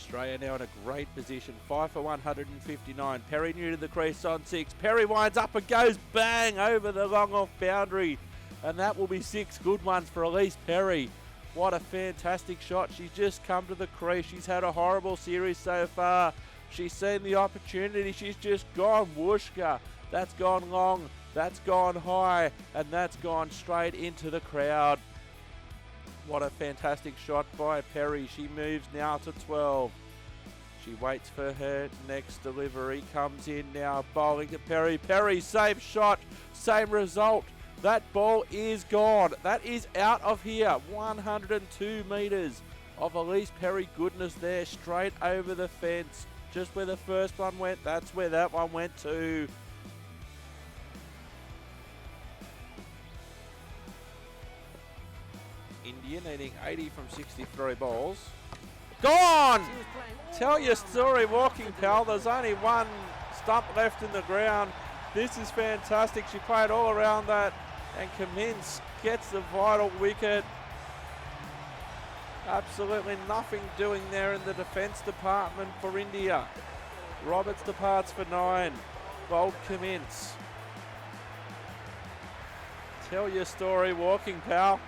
Australia now in a great position. 5 for 159. Perry new to the crease on 6. Perry winds up and goes bang over the long off boundary. And that will be 6 good ones for Elise Perry. What a fantastic shot. She's just come to the crease. She's had a horrible series so far. She's seen the opportunity. She's just gone whooshka. That's gone long. That's gone high. And that's gone straight into the crowd. What a fantastic shot by Perry. She moves now to 12. She waits for her next delivery. Comes in now, bowling to Perry. Perry, same shot, same result. That ball is gone. That is out of here. 102 metres of Elise Perry goodness there, straight over the fence. Just where the first one went, that's where that one went to. India needing 80 from 63 balls. Gone! Tell your story, walking pal. There's only one stump left in the ground. This is fantastic. She played all around that, and Cummins gets the vital wicket. Absolutely nothing doing there in the defence department for India. Roberts departs for 9. Bold Cummins. Tell your story, walking pal.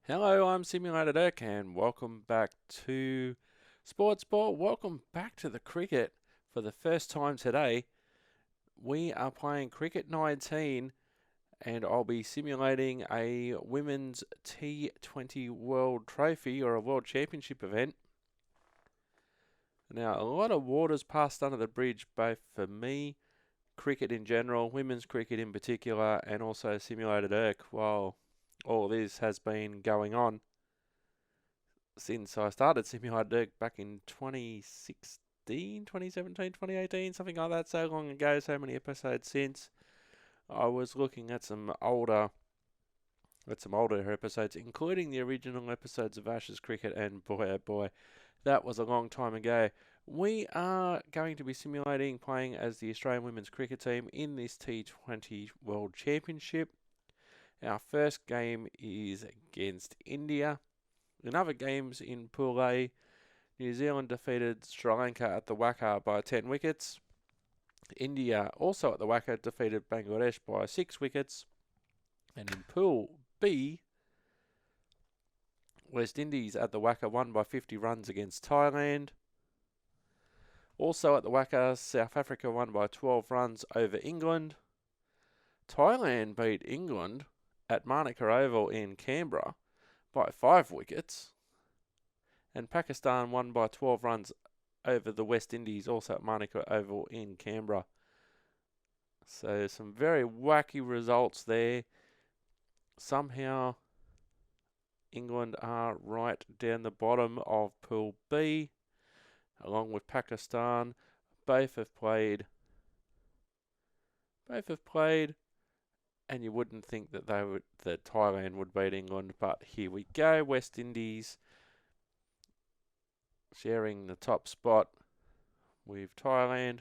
Hello, I'm Simulator Dirk and welcome back to Sports Ball. Welcome back to the cricket for the first time today. We are playing Cricket 19 and I'll be simulating a Women's T20 World Trophy or a World Championship event. Now, a lot of water's passed under the bridge, both for me, cricket in general, women's cricket in particular, and also Simulator Dirk. While all this has been going on since I started Simulator Dirk back in 2016, 2017, 2018, something like that, so long ago, so many episodes since. I was looking at some older episodes, including the original episodes of Ashes Cricket, and boy oh boy, that was a long time ago. We are going to be simulating playing as the Australian women's cricket team in this T20 World Championship. Our first game is against India. In other games in Pool A, New Zealand defeated Sri Lanka at the WACA by 10 wickets. India, also at the WACA, defeated Bangladesh by 6 wickets. And in Pool B, West Indies at the WACA won by 50 runs against Thailand. Also at the WACA, South Africa won by 12 runs over England. Thailand beat England at Manica Oval in Canberra by 5 wickets. And Pakistan won by 12 runs over the West Indies, also at Manica Oval in Canberra. So some very wacky results there. Somehow England are right down the bottom of Pool B, along with Pakistan. Both have played, and you wouldn't think that that Thailand would beat England, but here we go. West Indies sharing the top spot with Thailand.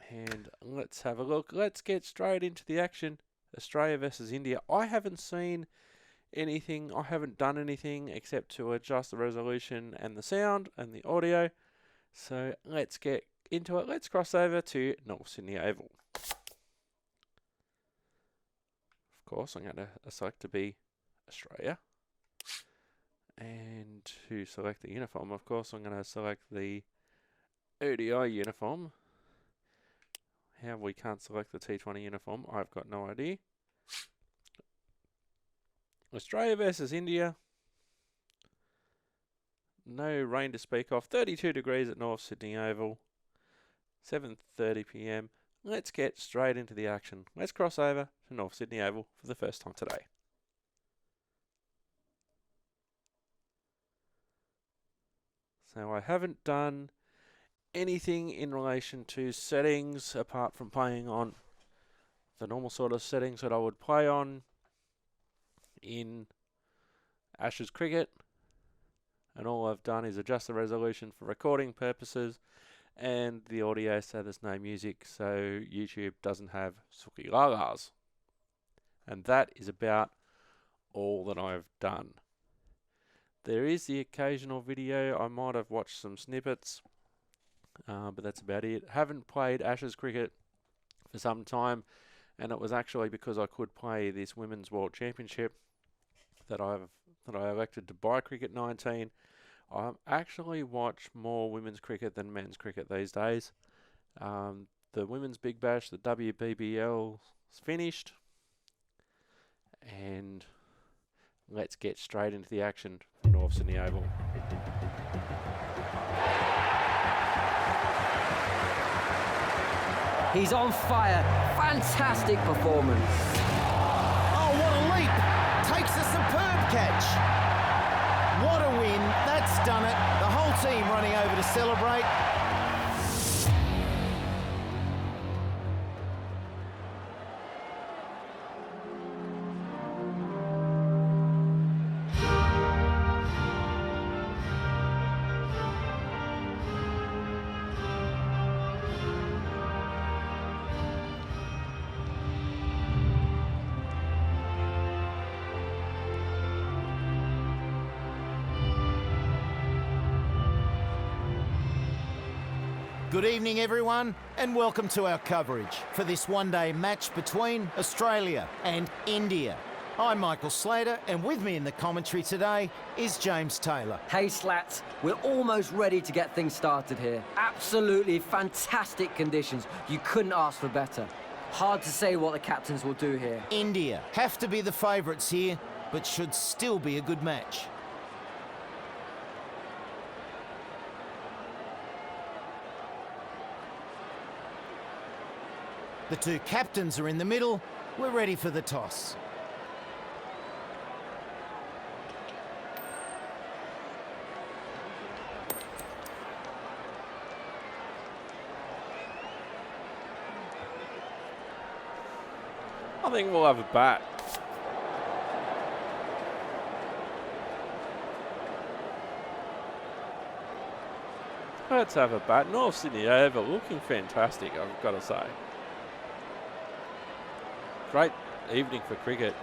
And let's have a look. Let's get straight into the action. Australia versus India. I haven't seen anything. I haven't done anything except to adjust the resolution and the sound and the audio. So let's get into it. Let's cross over to North Sydney Oval. Of course, I'm going to select to be Australia. And to select the uniform, of course, I'm going to select the ODI uniform. How we can't select the T20 uniform, I've got no idea. Australia versus India. No rain to speak of. 32 degrees at North Sydney Oval. 7:30 p.m. Let's get straight into the action. Let's cross over to North Sydney Oval for the first time today. So I haven't done anything in relation to settings apart from playing on the normal sort of settings that I would play on in Ashes cricket, and all I've done is adjust the resolution for recording purposes and the audio so there's no music, so YouTube doesn't have Suki Lalas. And that is about all that I've done. There is the occasional video. I might have watched some snippets, but that's about it. Haven't played Ashes cricket for some time, and it was actually because I could play this Women's World Championship that I elected to buy Cricket 19. I actually watch more women's cricket than men's cricket these days. The Women's Big Bash, the WBBL, is finished, and let's get straight into the action from North Sydney Oval. He's on fire. Fantastic performance. Oh, what a leap. Takes a superb catch. What a win. That's done it. The whole team running over to celebrate. Good evening, everyone, and welcome to our coverage for this one-day match between Australia and India. I'm Michael Slater, and with me in the commentary today is James Taylor. Hey, Slats, we're almost ready to get things started here. Absolutely fantastic conditions. You couldn't ask for better. Hard to say what the captains will do here. India have to be the favourites here, but should still be a good match. The two captains are in the middle. We're ready for the toss. I think we'll have a bat. Let's have a bat. North Sydney Oval looking fantastic, I've got to say. Great evening for cricket.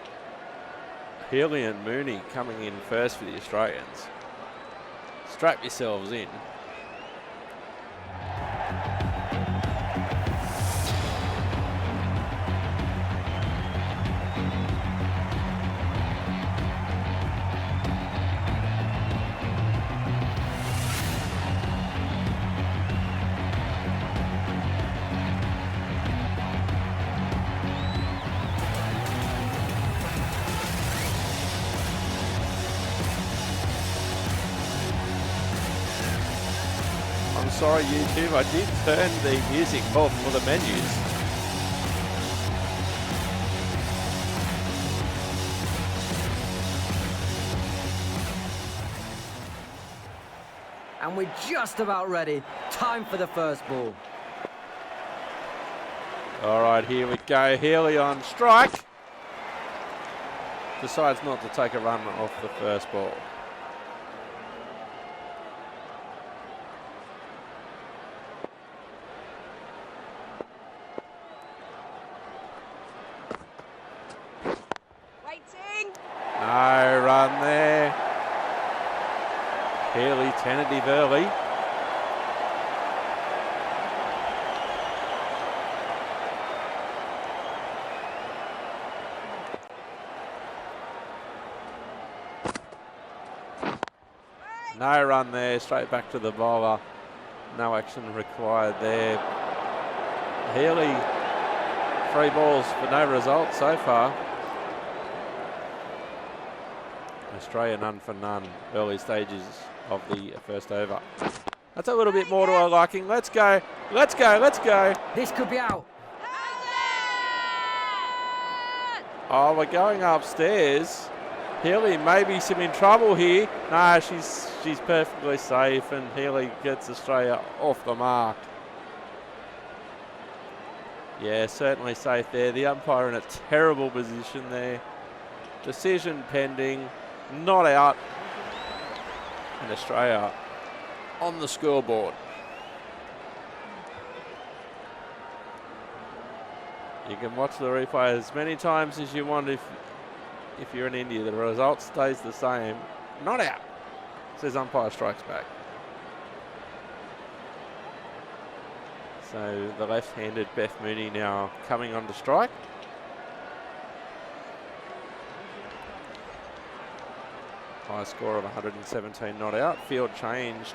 Healy and Mooney coming in first for the Australians. Strap yourselves in. Sorry, YouTube, I did turn the music off for the menus. And we're just about ready. Time for the first ball. All right, here we go. Healy on strike. Decides not to take a run off the first ball. Tentative early. No run there, straight back to the bowler. No action required there. Healy, 3 balls for no result so far. Australia none for none, early stages of the first over. That's a little bit more to our liking. Let's go, let's go, let's go. This could be out. Oh, we're going upstairs. Healy may be some in trouble here. No, she's perfectly safe, and Healy gets Australia off the mark. Yeah, certainly safe there. The umpire in a terrible position there. Decision pending, not out. And Australia on the scoreboard. You can watch the replay as many times as you want if you're in India. The result stays the same. Not out, says umpire, strikes back. So the left-handed Beth Mooney now coming on to strike. High score of 117 not out. Field changed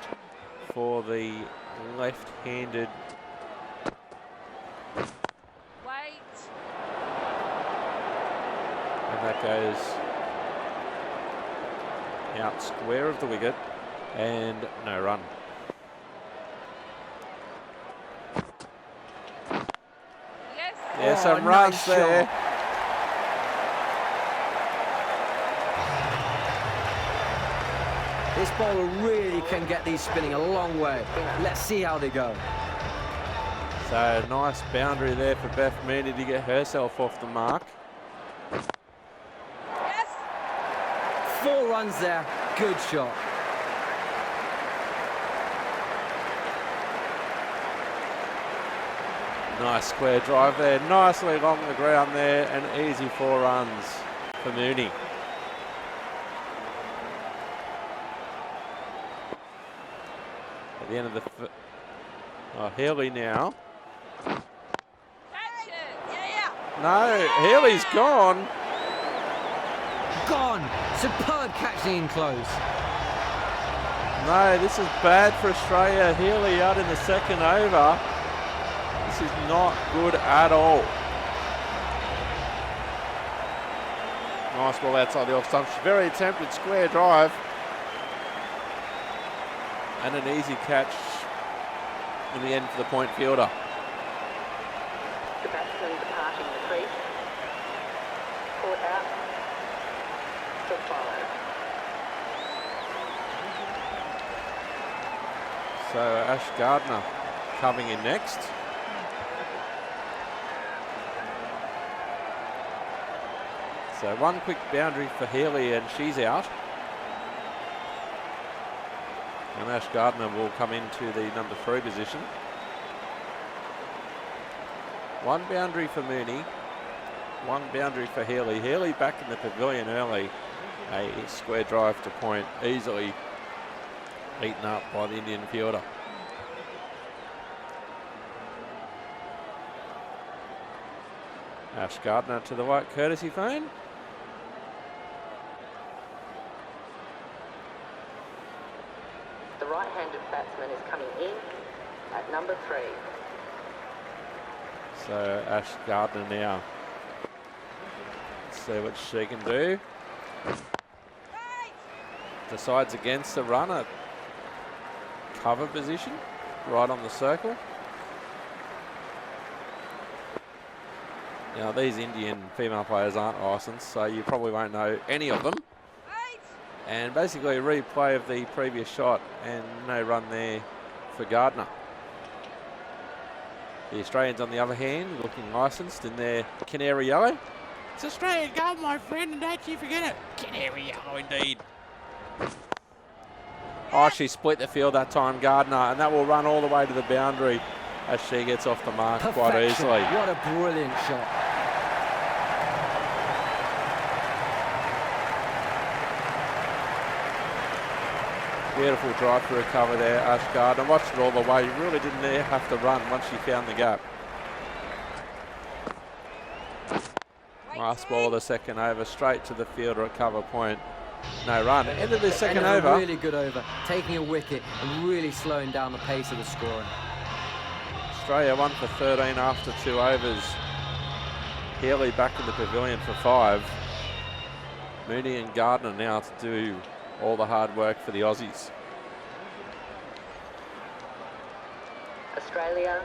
for the left-handed. And that goes out square of the wicket and no run. Yeah, some runs nice there. shot. This bowler really can get these spinning a long way. Let's see how they go. So nice boundary there for Beth Mooney to get herself off the mark. 4 runs there. Good shot. Nice square drive there. Nicely along the ground there. And easy 4 runs for Mooney. At the end of the... Healy now. No, Healy's gone. Gone. Superb catching in close. No, this is bad for Australia. Healy out in the second over. This is not good at all. Nice ball outside the off stump. Very attempted square drive. And an easy catch in the end for the point fielder. The batsman departing the crease. Caught out. To follow. So Ash Gardner coming in next. So one quick boundary for Healy and she's out. And Ash Gardner will come into the number 3 position. One boundary for Mooney. One boundary for Healy. Healy back in the pavilion early. A square drive to point, easily eaten up by the Indian fielder. Ash Gardner to the white courtesy phone. The right-handed batsman is coming in at number 3. So Ash Gardner now. Let's see what she can do. Decides against the runner. Cover position, right on the circle. Now these Indian female players aren't licensed, so you probably won't know any of them. And basically a replay of the previous shot and no run there for Gardner. The Australians on the other hand looking licensed in their canary yellow. It's Australian gold, my friend, and don't you forget it. Canary yellow indeed. Oh, she split the field that time, Gardner, and that will run all the way to the boundary as she gets off the mark quite easily. What a brilliant shot. Beautiful drive to recover there, Ash Gardner. Watched it all the way. You really didn't have to run once you found the gap. Last ball of the second over, straight to the field, recover point. No run. End of the second over. A really good over, taking a wicket and really slowing down the pace of the scoring. Australia 1 for 13 after 2 overs. Healy back in the pavilion for 5. Mooney and Gardner now to do all the hard work for the Aussies. Australia.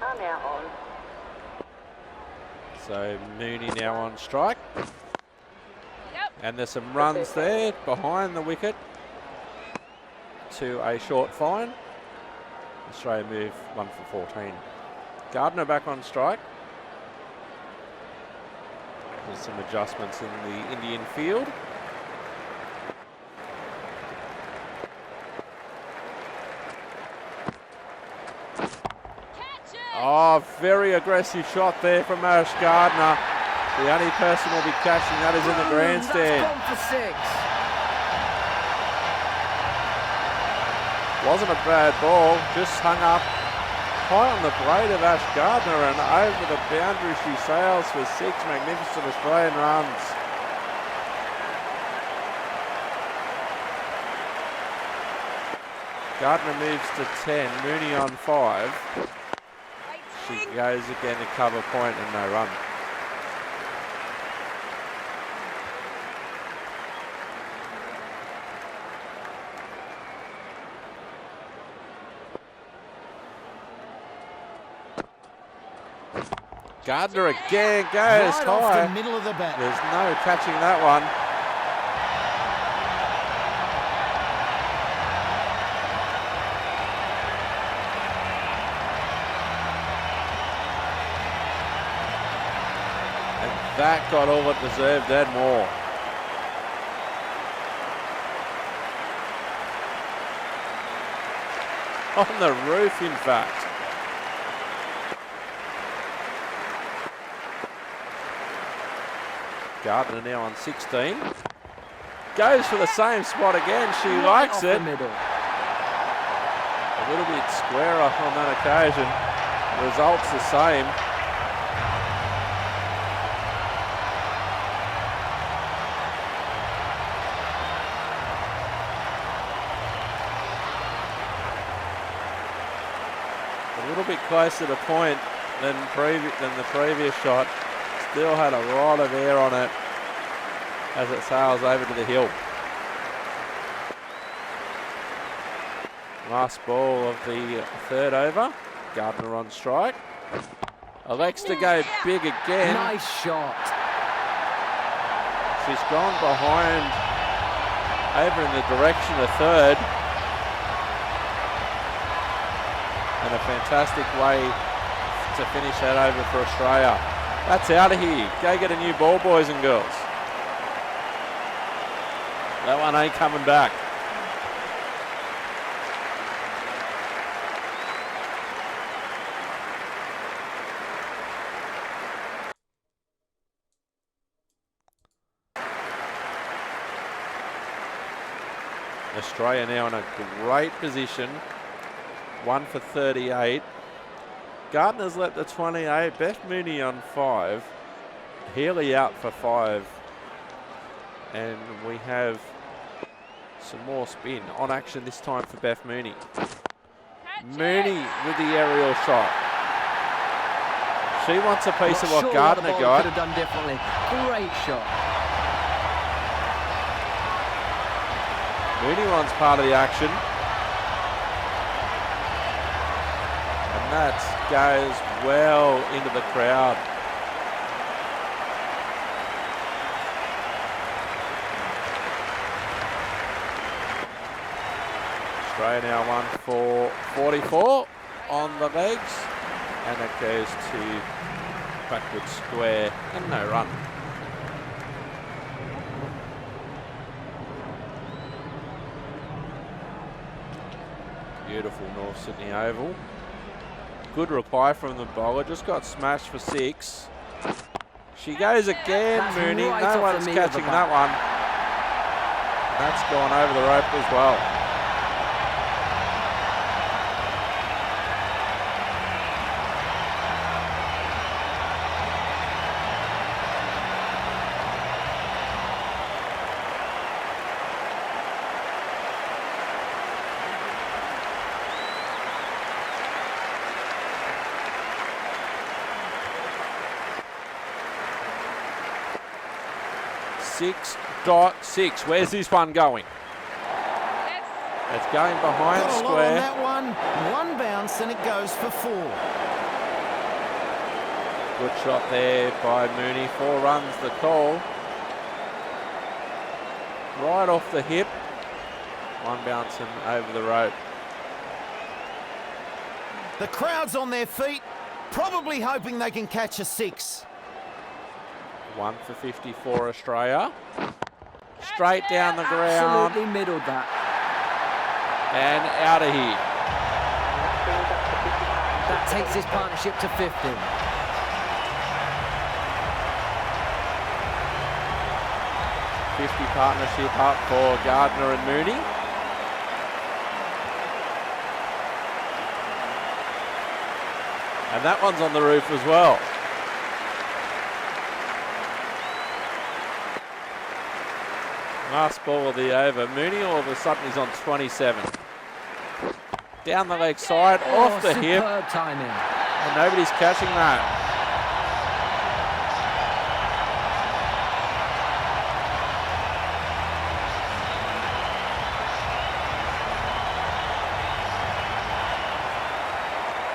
Are now on. So Mooney now on strike. And there's some runs there behind the wicket to a short fine. Australia move 1 for 14. Gardner back on strike. There's some adjustments in the Indian field. Oh, very aggressive shot there from Ash Gardner. The only person will be catching that is in the grandstand. That's gone for 6. Wasn't a bad ball, just hung up high on the blade of Ash Gardner, and over the boundary she sails for 6 magnificent Australian runs. Gardner moves to 10, Mooney on 5. She goes again to cover point and no run. Gardner again goes Right high. off the middle of the bat. There's no catching that one. And that got all it deserved and more. On the roof, in fact. Gardner now on 16. Goes for the same spot again. She likes it. The middle. A little bit squarer on that occasion. Results the same. A little bit closer to point than the previous shot. Still had a lot of air on it as it sails over to the hill. Last ball of the third over. Gardner on strike. Elects to go big again. Nice shot. She's gone behind over in the direction of third. And a fantastic way to finish that over for Australia. That's out of here. Go get a new ball, boys and girls. That one ain't coming back. Australia now in a great position. 1 for 38. Gardner's let the 28. Beth Mooney on 5. Healy out for 5. And we have some more spin on action this time for Beth Mooney. Mooney with the aerial shot. She wants a piece of what Gardner got. Could have done differently. Great shot. Mooney wants part of the action. And that goes well into the crowd. Australia now 1 for 44 on the legs. And it goes to backward square and no run. Beautiful North Sydney Oval. Good reply from the bowler. Just got smashed for 6. She goes again, That's Mooney. right No off one's the meat of the catching that one. That's gone over the rope as well. .6. Where's this one going? It's going behind Got a lot on square. that one. One bounce and it goes for 4. Good shot there by Mooney. 4 runs the call. Right off the hip. One bounce and over the rope. The crowd's on their feet, probably hoping they can catch a 6. 1 for 54 Australia. Straight down the ground Absolutely middled that. and out of here. That takes this partnership to 50. .50 partnership up for Gardner and Mooney. And that one's on the roof as well. Last ball of the over. Mooney all of a sudden is on 27. Down the leg side, off the hip. Superb timing. And nobody's catching that.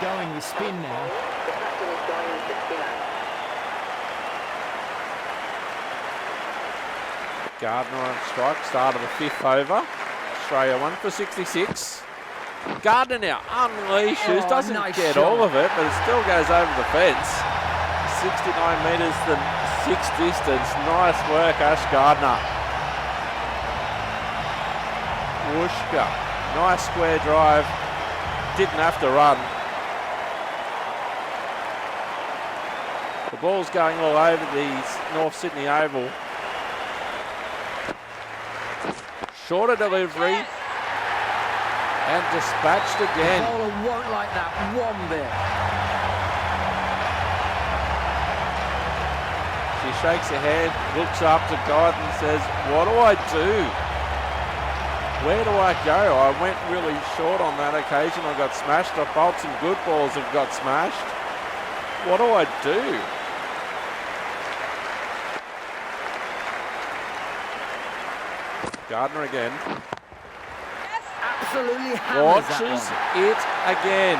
Going with spin now. The captain is going with the spinner. Gardner on strike, start of the 5th over. Australia 1 for 66. Gardner now unleashes, doesn't nice get shot. all of it, but it still goes over the fence. 69 metres the 6th distance. Nice work, Ash Gardner. Whooshka. Nice square drive. Didn't have to run. The ball's going all over the North Sydney Oval. Shorter delivery and dispatched again. The bowler won't like that one bit. She shakes her head, looks up to God and says, what do I do? Where do I go? I went really short on that occasion. I got smashed. I bowled some good balls have got smashed. What do I do? Gardner again. Absolutely hammers that Watches one. it again.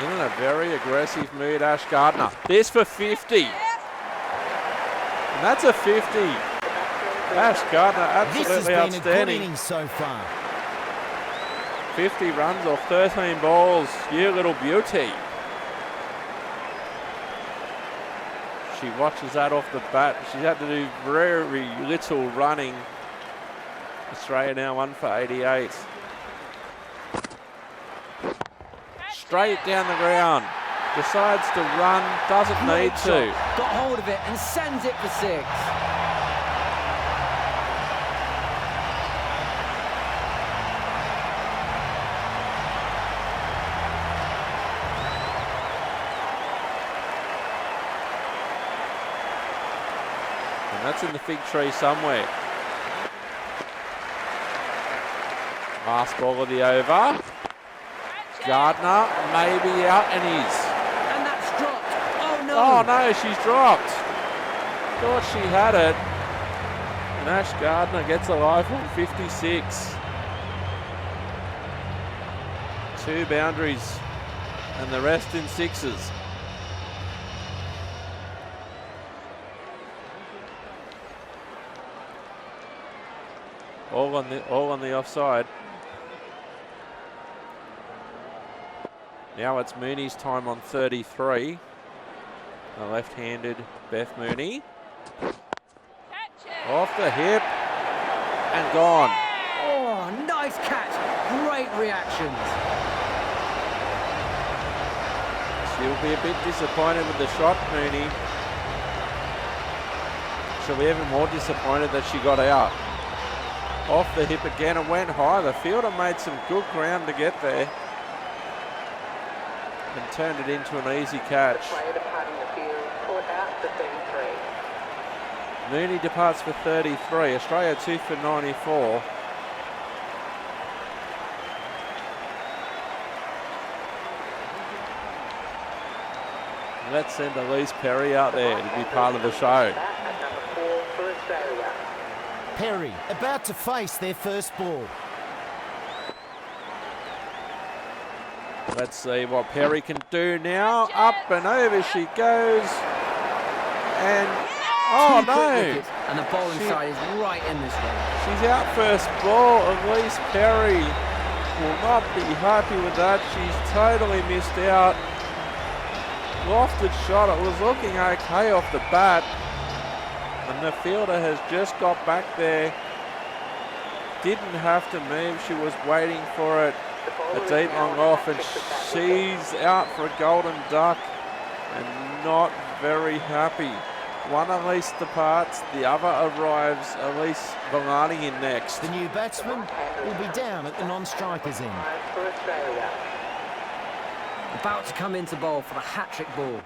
In a very aggressive mood, Ash Gardner. This for 50. And that's a 50. Ash Gardner, This has absolutely been a good outstanding. innings so far. 50 runs off 13 balls. You little beauty. She watches that off the bat. She's had to do very little running. Australia now 1 for 88. Straight down the ground. Decides to run, doesn't need to. Got hold of it and sends it for 6. And that's in the fig tree somewhere. Last ball of the over. Gardner maybe out and is. And that's dropped. Oh no. Oh no, she's dropped. Thought she had it. And Ash Gardner gets a life on 56. 2 boundaries and the rest in 6s. All on the offside. Now it's Mooney's time on 33. The left-handed Beth Mooney. Off the hip and gone. Oh, nice catch. Great reactions. She'll be a bit disappointed with the shot, Mooney. She'll be even more disappointed that she got out. Off the hip again and went high. The fielder made some good ground to get there and turned it into an easy catch. Player departing the field, caught out for 33. Mooney departs for 33. Australia 2 for 94. Let's send Elise Perry out there to be part of the show. At number 4 for Australia. Perry about to face their first ball. Let's see what Perry can do now. Up and over she goes. And, oh no! And the bowling side is right in this one. She's out first ball. Elise Perry will not be happy with that. She's totally missed out. Lofted shot. It was looking okay off the bat. And the fielder has just got back there. Didn't have to move. She was waiting for it. A deep long off, and she's out for a golden duck and not very happy. One Elise departs, the other arrives. Elise Villani in next. The new batsman will be down at the non-strikers end. For Australia. About to come into bowl for the hat-trick ball.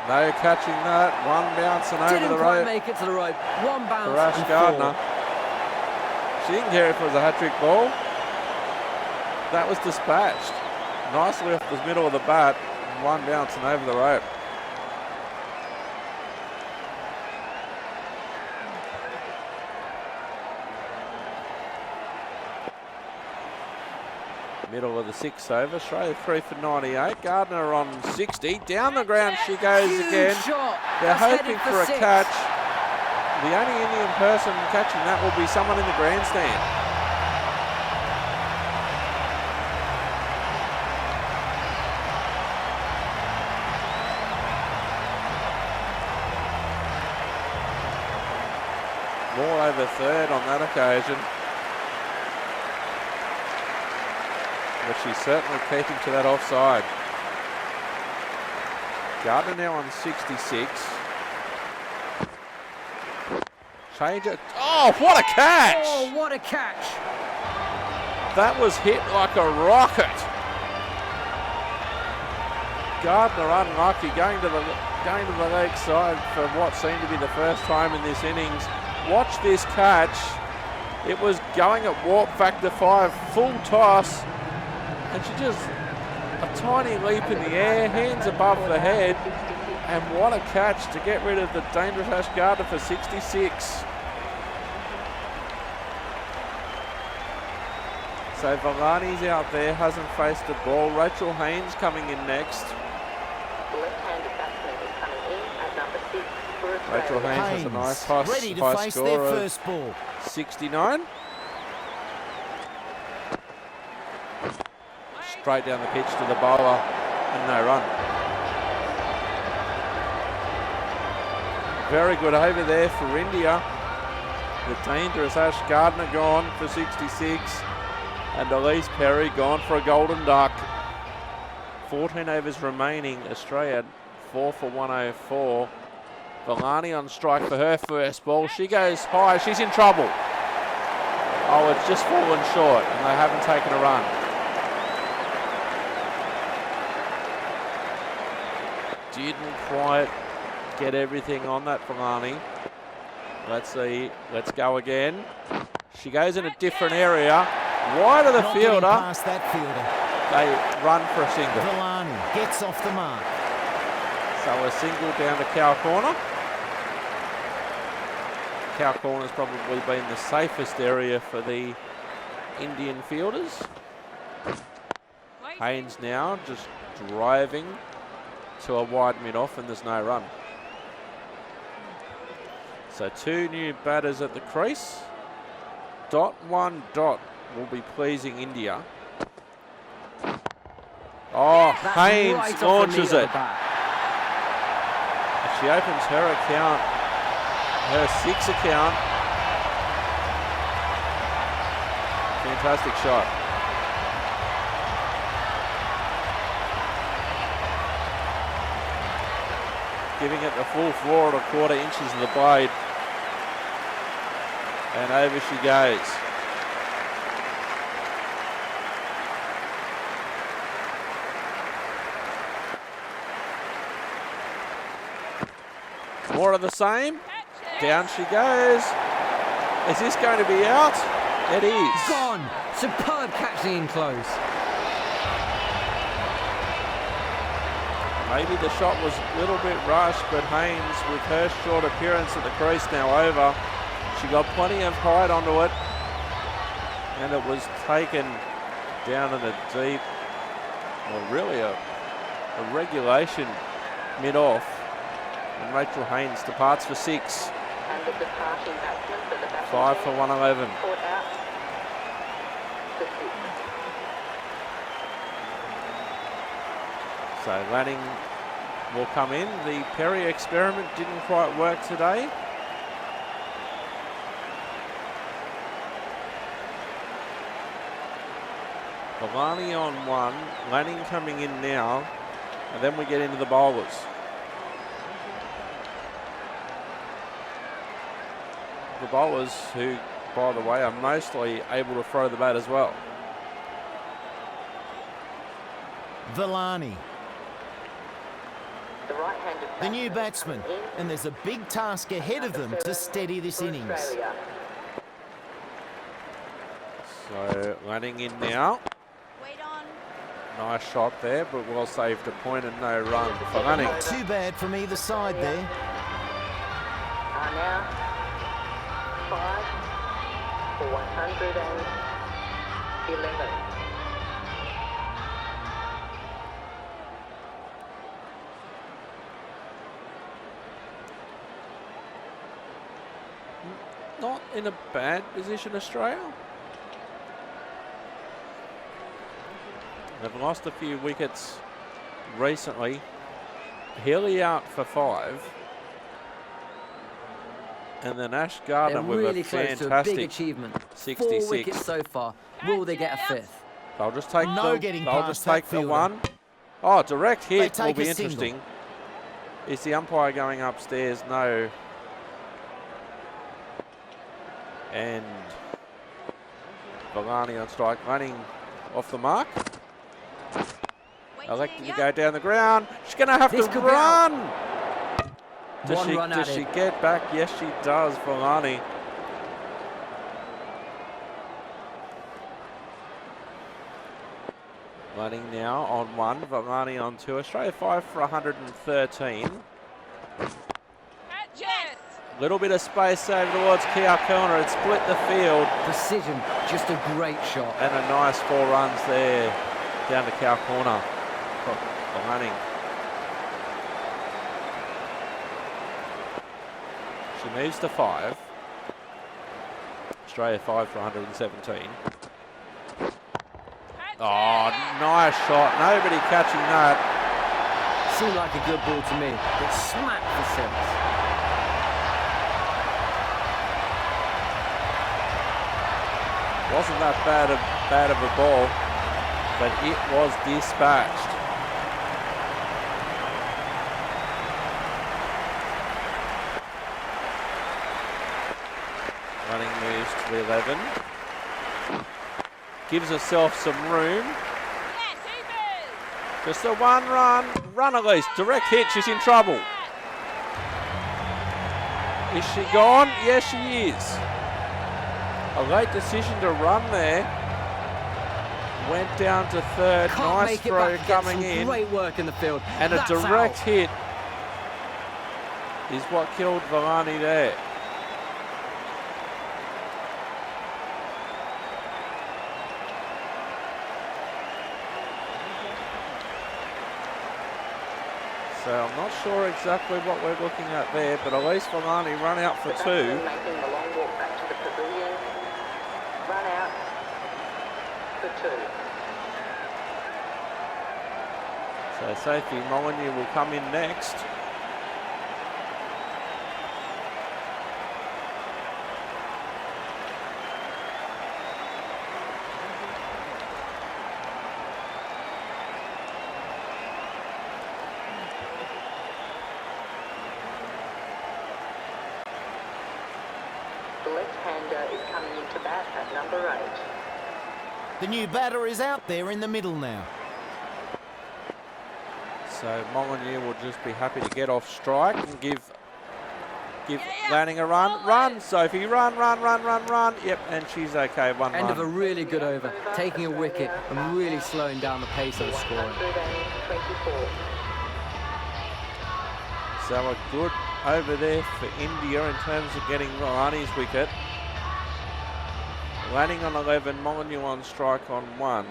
No catching that. One bouncing over Didn't the quite rope. make it to the rope. One bounce For Ash and Gardner. 4. She didn't care if it was a hat-trick ball. That was dispatched. Nicely off the middle of the bat. One bouncing over the rope. Middle of the sixth over. Australia 3 for 98. Gardner on 60. Down the ground she goes Huge again. shot. They're That's hoping headed for a 6. catch. The only Indian person catching that will be someone in the grandstand. More over third on that occasion. But she's certainly keeping to that offside. Gardner now on 66. Change it. Oh, what a catch! Oh, what a catch! That was hit like a rocket. Gardner unlucky, going to the leg side for what seemed to be the first time in this innings. Watch this catch. It was going at warp factor 5, full toss. And she just, a tiny leap in the air, hands above the head. And what a catch to get rid of the dangerous Ash Gardner for 66. So Villani's out there, hasn't faced a ball. Rachel Haynes coming in next. The left-handed batsman is coming in at number 6 for Australia. Rachel Haynes has a nice high, ready to high face score their of first ball. 69. Straight down the pitch to the bowler and no run. Very good over there for India. The dangerous Ash Gardner gone for 66 and Elise Perry gone for a golden duck. 14 overs remaining. Australia 4 for 104. Villani on strike for her first ball. She goes high. She's in trouble. Oh, it's just fallen short and they haven't taken a run. Didn't quite get everything on that Villani. Let's see. Let's go again. She goes in a different area. Wide of the Not fielder. getting past that fielder. They run for a single. Villani gets off the mark. So a single down to cow corner. Cow corner's probably been the safest area for the Indian fielders. Haynes now just driving to a wide mid-off and there's no run. So 2 new batters at the crease. Dot 1 dot will be pleasing India. Oh, That's Haynes right off the launches knee of it. the bat. She opens her account, her 6 account. Fantastic shot. Giving it the full 4 1/4 inches of the blade. And over she goes. More of the same. Down she goes. Is this going to be out? It is. Gone. Superb catching in close. Maybe the shot was a little bit rushed, but Haynes, with her short appearance at the crease now over, she got plenty of height onto it, and it was taken down in a deep, well, really a regulation mid-off. And Rachel Haynes departs for 6. And the departing batsman for the batting 5 for 111. caught out for 6. So Lanning will come in. The Perry experiment didn't quite work today. Villani on 1, Lanning coming in now, and then we get into the bowlers. The bowlers who, by the way, are mostly able to throw the bat as well. Villani, The right-handed the new batsman, coming in, and there's a big task ahead of them to 7 steady this for innings. Australia. So Lanning in now. Wait on. Nice shot there, but well saved a point and no run for Lanning. Not too bad from either side there. Are now 5 for 111. Not in a bad position, Australia. They've lost a few wickets recently. Healy out for 5. And then Ash They're Gardner with really a close to a big fantastic achievement. 66. 4 wickets so far. Will they get a 5th? They'll just take No getting they'll past just that take the fielder. 1. Oh, direct They hit will take be a single. interesting. Is the umpire going upstairs? No. And Villani on strike, running off the mark. Electing to go down the ground. She's going to have This to could be run. One run Does at she it. get back? Yes, she does, Villani. Running now on 1, Villani on 2. Australia 5 for 113. Yes. Little bit of space over towards Kia Kellner. It split the field. Precision, just a great shot. And a nice 4 runs there down to Cow Corner for Lanning. She moves to 5. Australia 5 for 117. Oh, nice shot. Nobody catching that. Seemed like a good ball to me. But smacked for 6. Wasn't that bad of a ball, but it was dispatched. Running moves to the 11. Gives herself some room. Just a 1 run. Run at least. Direct hit. She's in trouble. Is she gone? Yes, she is. A late decision to run there. Went down to 3rd. Can't Nice make it throw back again. coming Some in. Great work in the field. And a That's direct out. hit is what killed Villani there. So I'm not sure exactly what we're looking at there, but at least Villani run out for The two. batsman making the long walk back to the pavilion. Run out for two. So Sophie Molyneux will come in next. The left-hander is coming into bat at number 8. The new batter is out there in the middle now. So Molyneux will just be happy to get off strike and give Lanning a run. Run, Sophie, run. Yep, and she's okay, 1 End of a run. really good over, taking a wicket and really slowing down the pace of the scoring. 124. So a good over there for India in terms of getting Villani's wicket. Lanning on 11, Molyneux on strike on 1.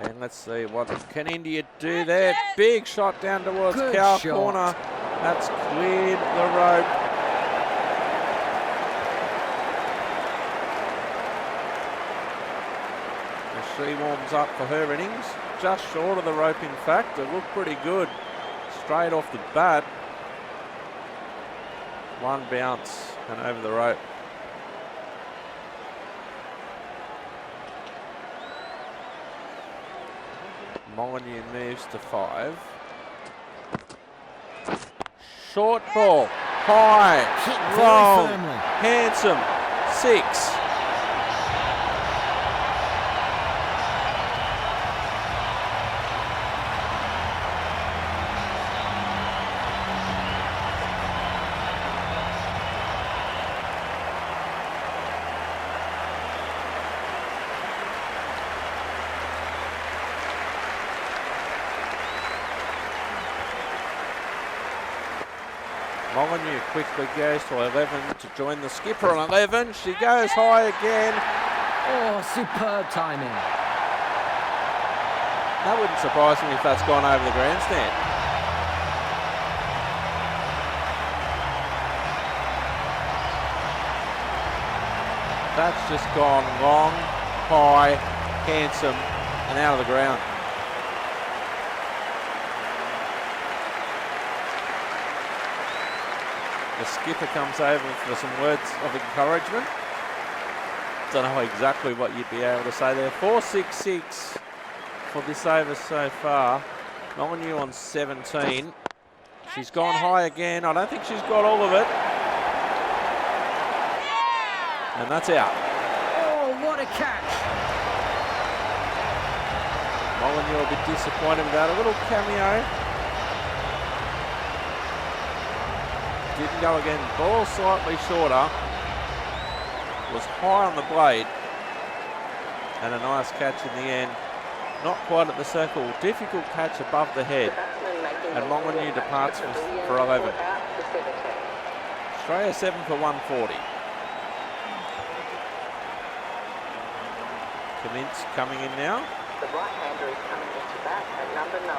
And let's see, what can India do there? Big shot down towards Good cow shot. corner. That's cleared the rope. As she warms up for her innings, just short of the rope in fact. It looked pretty good straight off the bat. 1 bounce and over the rope. Molyneux moves to 5. Short ball, high, Hit very long, firmly. handsome, 6. Molyneux quickly goes to 11 to join the skipper on 11. She goes high again. Oh, superb timing. That wouldn't surprise me if that's gone over the grandstand. That's just gone long, high, handsome, and out of the ground. The skipper comes over for some words of encouragement. Don't know exactly what you'd be able to say there. 4-6-6 for this over so far. Molyneux on 17. She's gone high again. I don't think she's got all of it. And that's out. Oh, what a catch. Molyneux a bit disappointed with that. A little cameo. Didn't go again. Ball slightly shorter. Was high on the blade. And a nice catch in the end. Not quite at the circle. Difficult catch above the head. And Molyneux departs for 11. Australia 7 for 140. Commence coming in now. The right-hander is coming into bat at number 9.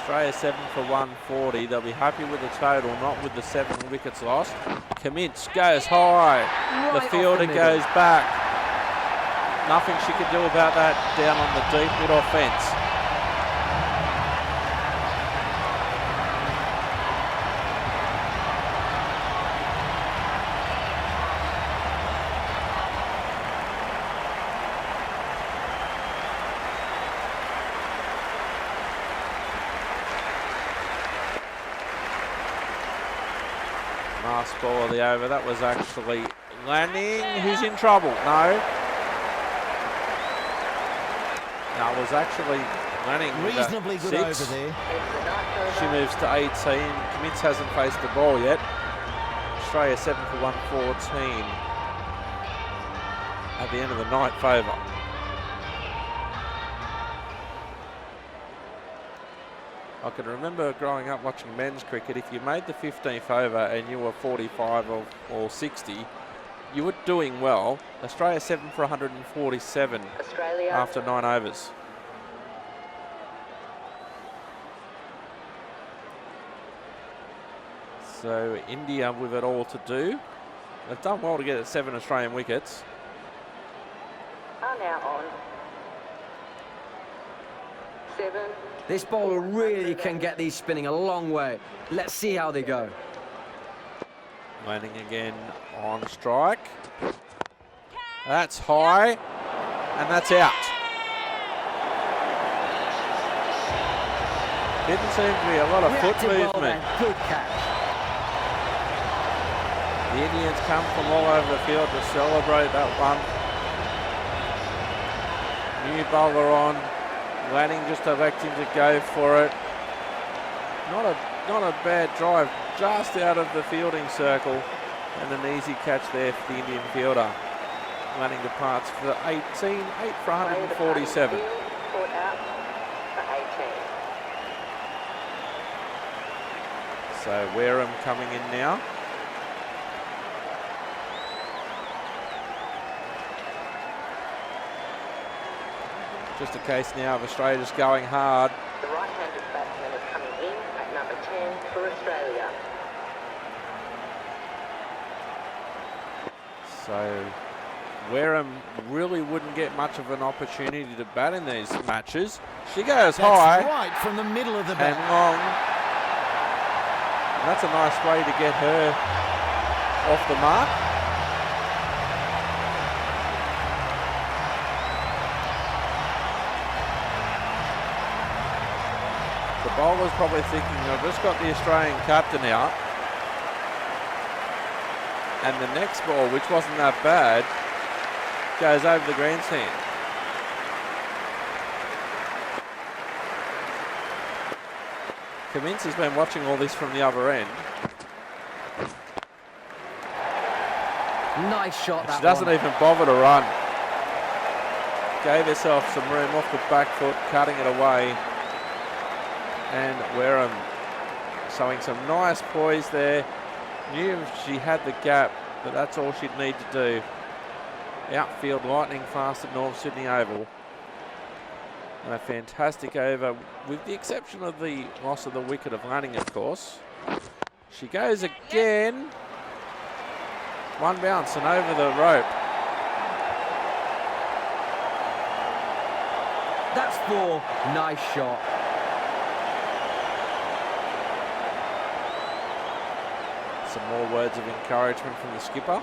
Australia 7 for 140. They'll be happy with the total, not with the 7 wickets lost. Commence goes high. Right The off fielder the middle. goes back. Nothing she could do about that down on the deep mid-off fence. Last ball of the over. That was actually Lanning, who's in trouble. No. No, it was actually Lanning. with a Reasonably good 6. over there. She moves to 18. Cummins hasn't faced the ball yet. Australia 7 for 114 at the end of the ninth over. I can remember growing up watching men's cricket, if you made the 15th over and you were 45 or 60, you were doing well. Australia 7 for 147 Australia. after 9 overs. So India with it all to do. They've done well to get 7 Australian wickets. Are now on. 7. This bowler really can get these spinning a long way. Let's see how they go. Landing again on strike. That's high, and that's out. Didn't seem to be a lot of foot Reacted well movement. then. Good catch. The Indians come from all over the field to celebrate that one. New bowler on. Lanning just electing to go for it. Not a bad drive, just out of the fielding circle, and an easy catch there for the Indian fielder. Lanning departs for 18, 8 for 147. Caught out for 18. So Wareham coming in now. Just a case now of Australia just going hard. The right-handed batsman is coming in at number 10 for Australia. So Wareham really wouldn't get much of an opportunity to bat in these matches. She goes That's high right from the middle of the and bat. long. And that's a nice way to get her off the mark. The bowler's probably thinking, I've just got the Australian captain out. And the next ball, which wasn't that bad, goes over the grandstand. Cummins has been watching all this from the other end. Nice shot, that She doesn't one. even bother to run. Gave herself some room off the back foot, cutting it away. And Wareham showing some nice poise there. Knew she had the gap, but that's all she'd need to do. Outfield lightning fast at North Sydney Oval. And a fantastic over, with the exception of the loss of the wicket of Lanning, of course. She goes again. One bounce and over the rope. That's 4. Nice shot. Some more words of encouragement from the skipper.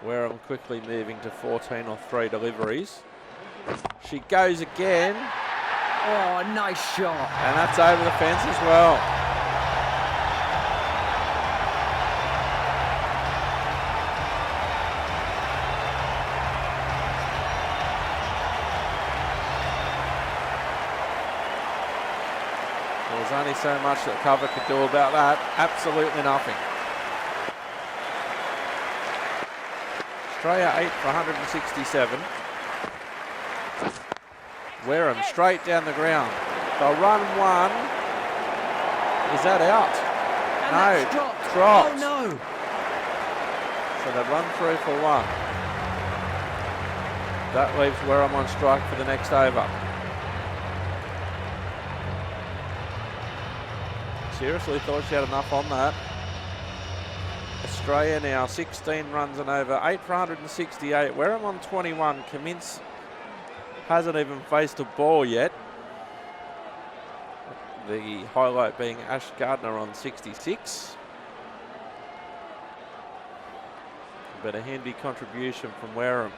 Wareham quickly moving to 14 or 3 deliveries. She goes again. Oh, nice shot. And that's over the fence as well. There's only so much that cover could do about that. Absolutely nothing. Australia 8 for 167. Wareham straight down the ground. They'll run one. Is that out? And No, that's dropped. dropped. Oh, no. So they run through for 1. That leaves Wareham on strike for the next over. Seriously thought she had enough on that. Australia now 16 runs and over, 8 for 168. Wareham on 21. Cummins hasn't even faced a ball yet. The highlight being Ash Gardner on 66. But a handy contribution from Wareham.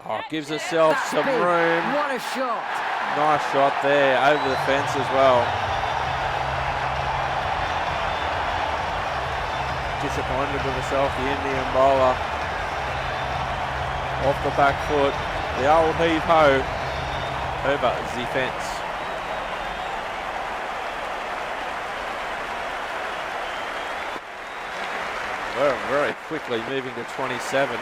Oh, gives herself That's some big. room. What a shot. Nice shot there, over the fence as well. Disappointed with herself, the Indian bowler. Off the back foot, the old heave-ho over the fence. We're very quickly moving to 27.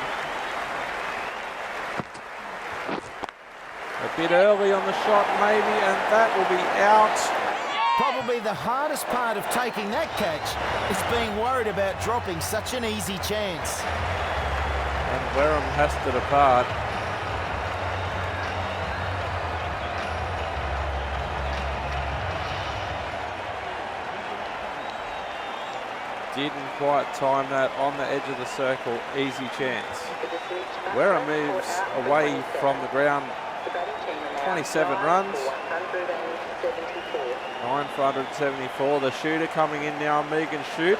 A bit early on the shot maybe, and that will be out. Probably the hardest part of taking that catch is being worried about dropping such an easy chance. And Wareham has to depart. Didn't quite time that on the edge of the circle. Easy chance. Wareham moves away from the ground. 27 runs. 9 for 174. The shooter coming in now, Megan Shute.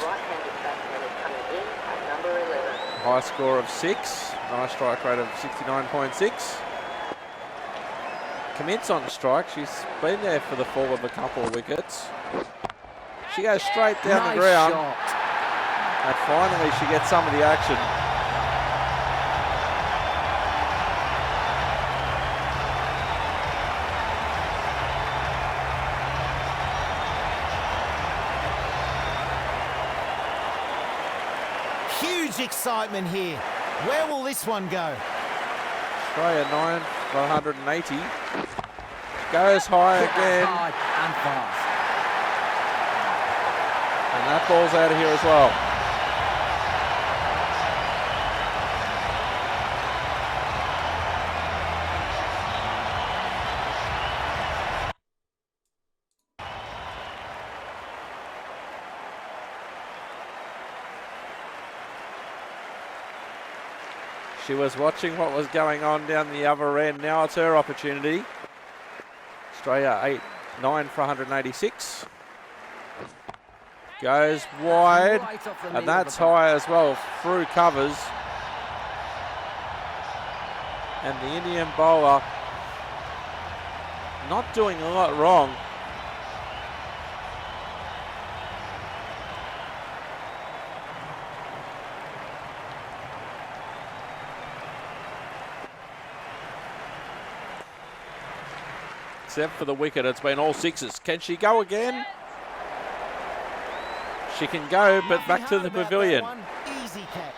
High score of 6. Nice strike rate of 69.6. Commits on strike. She's been there for the fall of a couple of wickets. She goes straight down the ground. Shot. And finally she gets some of the action. Huge excitement here. Where will this one go? Australia 9 for 180. Goes high again. Hard and fast. And that ball's out of here as well. She was watching what was going on down the other end. Now it's her opportunity. Australia 9 for 186. Goes wide, Right off the knee and of that's the bat. high as well, through covers. And the Indian bowler not doing a lot wrong. Except for the wicket, it's been all sixes. Can she go again? She can go, but Nothing back to hard the about pavilion. that one. Easy catch.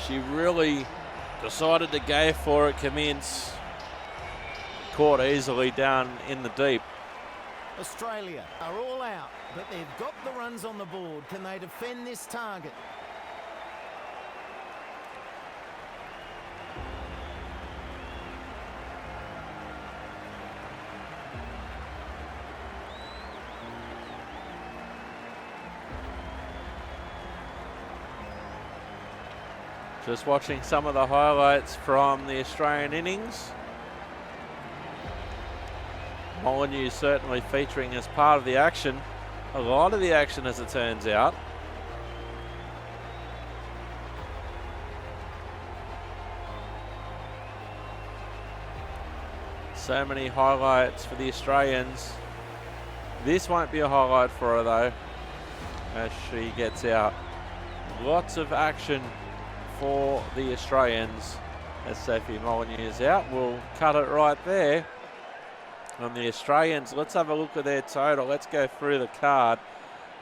She really decided to go for it, commence. Caught easily down in the deep. Australia are all out, but they've got the runs on the board. Can they defend this target? Just watching some of the highlights from the Australian innings. Molyneux certainly featuring as part of the action. A lot of the action, as it turns out. So many highlights for the Australians. This won't be a highlight for her though, as she gets out. Lots of action for the Australians as Sophie Molyneux is out. We'll cut it right there. On the Australians, let's have a look at their total. Let's go through the card.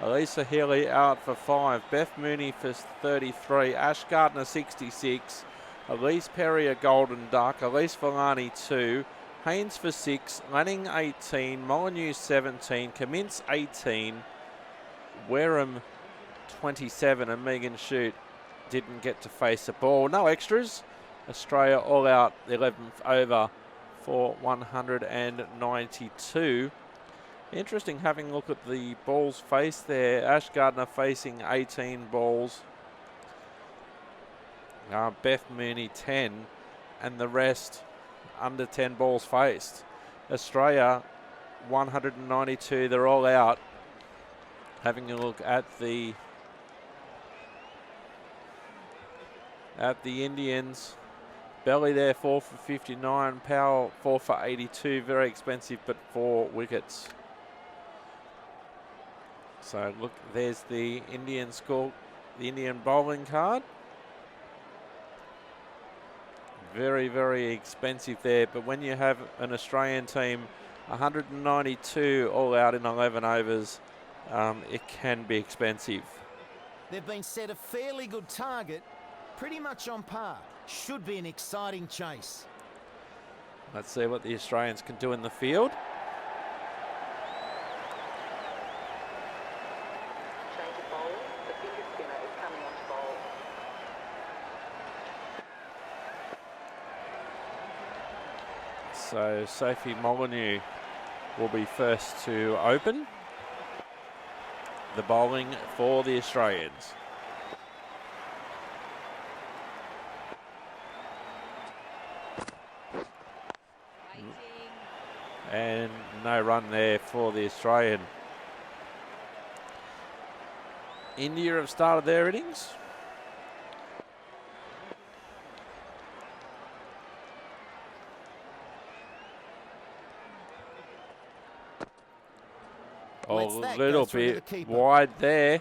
Elisa Healy out for 5. Beth Mooney for 33. Ash Gardner 66. Elise Perry a golden duck. Elise Villani 2. Haynes for 6. Lanning 18. Molyneux 17. Cummins 18. Wareham 27. And Megan Shute didn't get to face the ball. No extras. Australia all out the 11th over for 192. Interesting having a look at the balls faced there. Ash Gardner facing 18 balls. Beth Mooney 10. And the rest under 10 balls faced. Australia 192. They're all out. Having a look at the Indians. Belly there 4 for 59. Powell 4 for 82. Very expensive, but 4 wickets. So look, there's the Indian score, the Indian bowling card. Very, very expensive there. But when you have an Australian team 192 all out in 11 overs. It can be expensive. They've been set a fairly good target, pretty much on par. Should be an exciting chase. Let's see what the Australians can do in the field. Change of bowl. The finger spinner is coming on to bowl. So Sophie Molyneux will be first to open the bowling for the Australians. And no run there for the Australian. India have started their innings. Oh, a little bit wide there.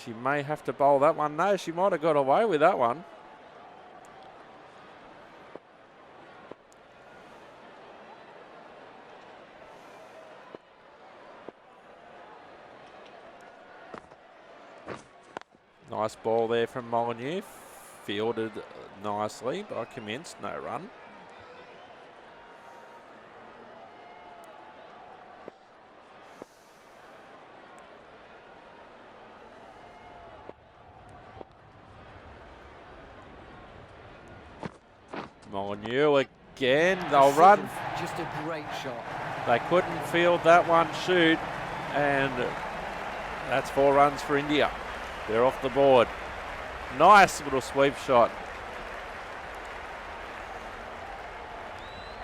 She may have to bowl that one. No, she might have got away with that one. Nice ball there from Molyneux. Fielded nicely by Cummins. No run. Molyneux again. They'll run. Just a great shot. They couldn't field that one shoot, and that's 4 runs for India. They're off the board. Nice little sweep shot.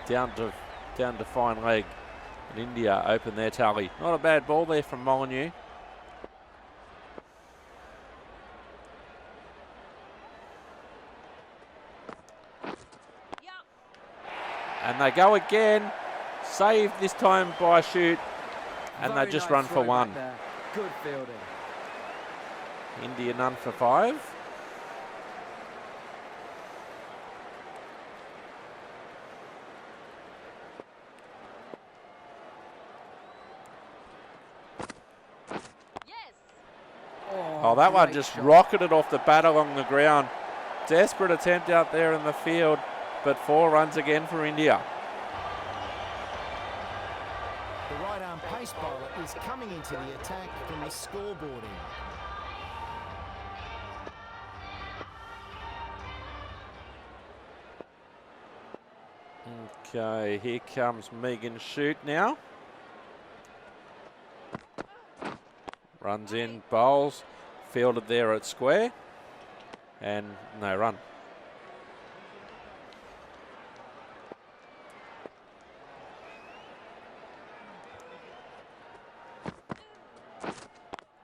Down to fine leg. And India open their tally. Not a bad ball there from Molyneux. And they go again. Saved this time by shoot. And they just run for 1. Good fielding. India none for 5. Yes. Oh, that one just rocketed off the bat along the ground. Desperate attempt out there in the field, but 4 runs again for India. The right arm pace bowler is coming into the attack from the scoreboard end. Okay, here comes Megan Shute now. Runs in, bowls, fielded there at square, and no run.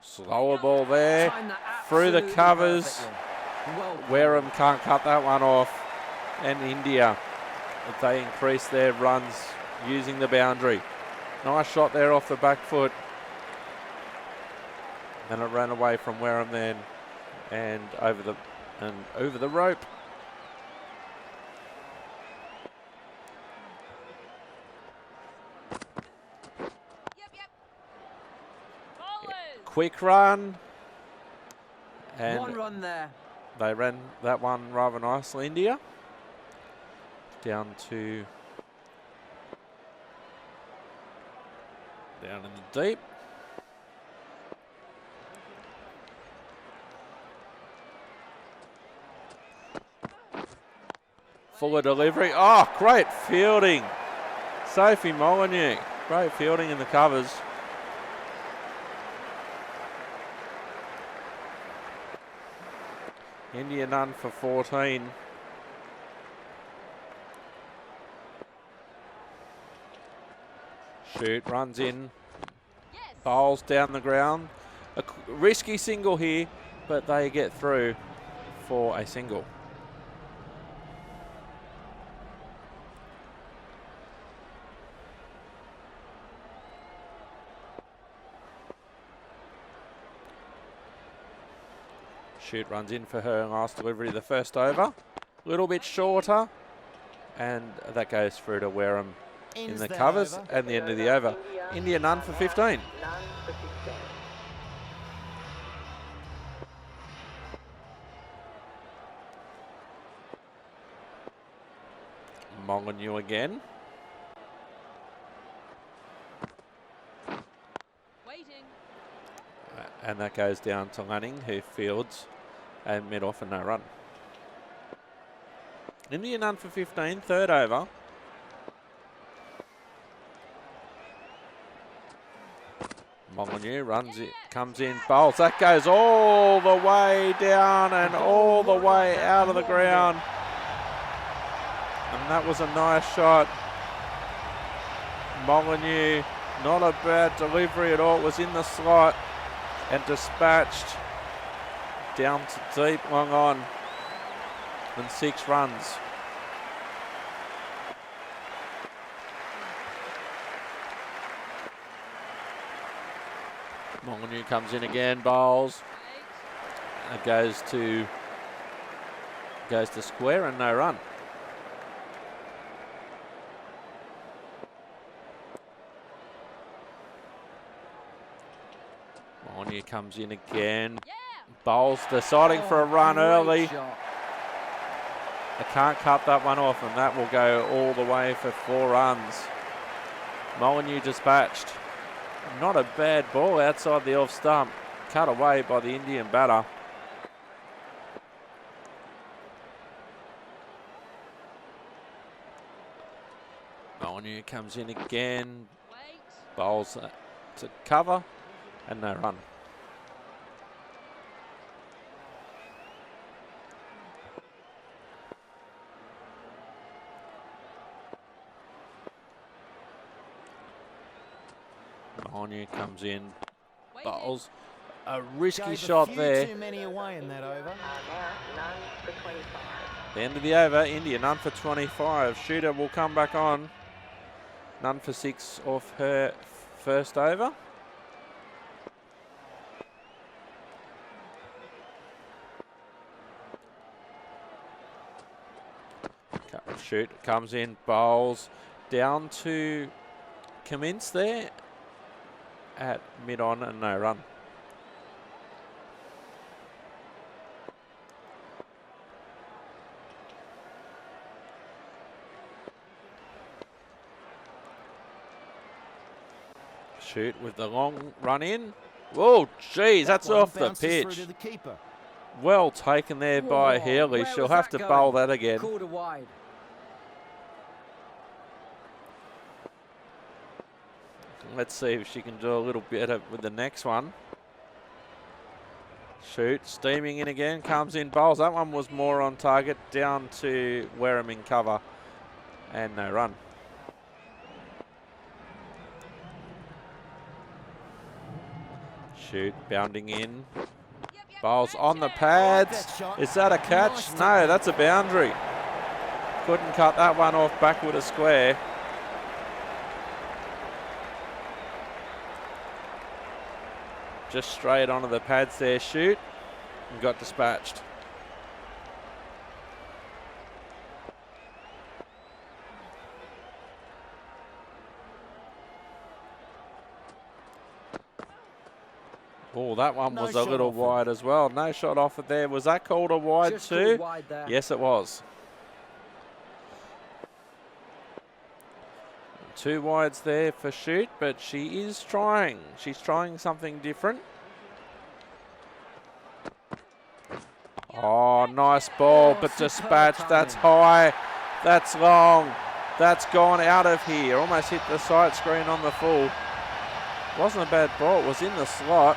Slower ball there, through the covers. Wareham can't cut that one off, and India, they increase their runs using the boundary. Nice shot there off the back foot. And it ran away from Wareham then, and over the rope. Quick run. And 1 run there. they ran that one rather nicely, India. Down in the deep. Fuller delivery. Oh, great fielding. Sophie Molyneux. Great fielding in the covers. India none for 14. Shoot, runs in, bowls down the ground. A risky single here, but they get through for a single. Shoot runs in for her last delivery of the first over. A little bit shorter, and that goes through to Wareham ends in the that covers over. and the end of the over. India none for 15. None for 15. Molyneux again. And that goes down to Lanning, who fields a mid-off and no run. India none for 15, third over. Molyneux runs it, comes in, bowls. That goes all the way down and all the way out of the ground. And that was a nice shot. Molyneux, not a bad delivery at all. It was in the slot and dispatched down to deep, long on, and 6 runs. Molyneux comes in again, bowls. It goes to square and no run. Molyneux comes in again. Bowles deciding for a run early. I can't cut that one off, and that will go all the way for 4 runs. Molyneux dispatched. Not a bad ball outside the off stump. Cut away by the Indian batter. Molyneux comes in again. Bowls to cover and no run. Molyneux comes in, bowls. A risky Gave shot a few there. too many away in that over. Now none for 25. The end of the over, India none for 25. Shooter will come back on. None for 6 off her first over. Shoot comes in, bowls down to commence there at mid-on and no run. Shoot with the long run in. Whoa, geez, that's That one off the bounces through pitch. to the keeper. Well taken there by Whoa, Healy. where She'll was have to that bowl going? that again. Called a wide. Let's see if she can do a little better with the next one. Shoot, steaming in again, comes in, bowls. That one was more on target, down to Wareham in cover and no run. Shoot, bounding in. Bowls on the pads. Is that a catch? No, that's a boundary. Couldn't cut that one off backward a square. Just straight onto the pads there, shoot, and got dispatched. Oh, that one No was a shot little offered. wide as well. No shot offered there. Was that called a wide Just too? called wide there. Yes, it was. 2 wides there for shoot, but she is trying. She's trying something different. Oh, nice ball, but dispatched. That's high. That's long. That's gone out of here. Almost hit the side screen on the full. Wasn't a bad ball. It was in the slot.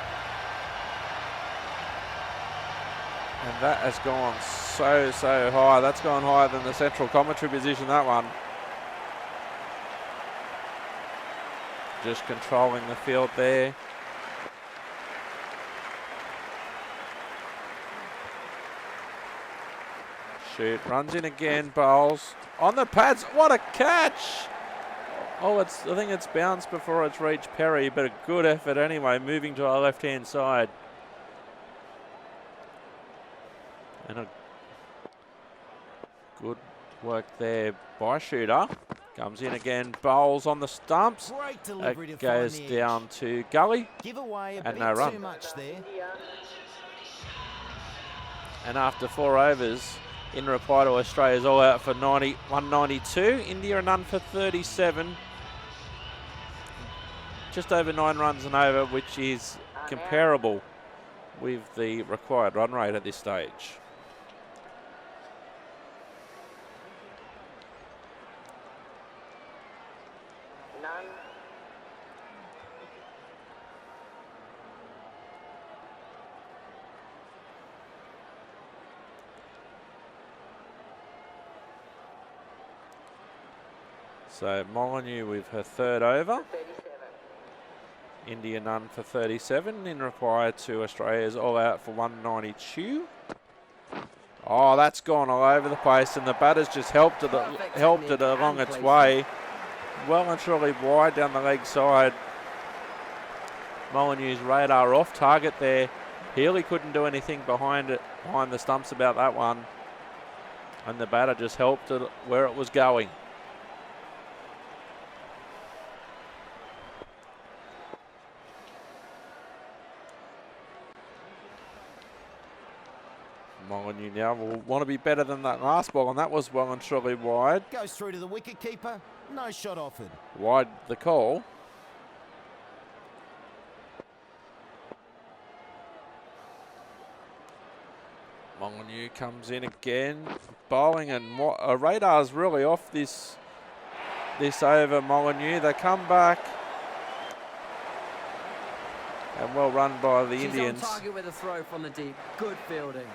And that has gone so high. That's gone higher than the central commentary position, that one. Just controlling the field there. Shoot, runs in again, bowls. On the pads, what a catch! Oh, I think it's bounced before it's reached Perry, but a good effort anyway, moving to our left-hand side. And a good work there by Shooter. Comes in again, bowls on the stumps. Great delivery It to find goes the down edge. to gully. Give away a and bit no run. too much there. And after 4 overs, in reply to Australia's all out for 192. India a none for 37. Just over 9 runs and over, which is comparable with the required run rate at this stage. None. So Molyneux with her 3rd over. 37. India none for 37 in reply to Australia's all out for 192. Oh, that's gone all over the place, and the batter's just helped it along its way. Well and truly wide down the leg side. Molyneux's radar off target there. Healy couldn't do anything behind the stumps about that one. And the batter just helped it where it was going. Molyneux now will want to be better than that last ball, and that was well and truly wide. Goes through to the wicket keeper. No shot offered. Wide the call. Molyneux comes in again, bowling, and radar's really off this over. Molyneux, they come back, and well run by the Indians. She's on target with a throw from the deep. Good fielding.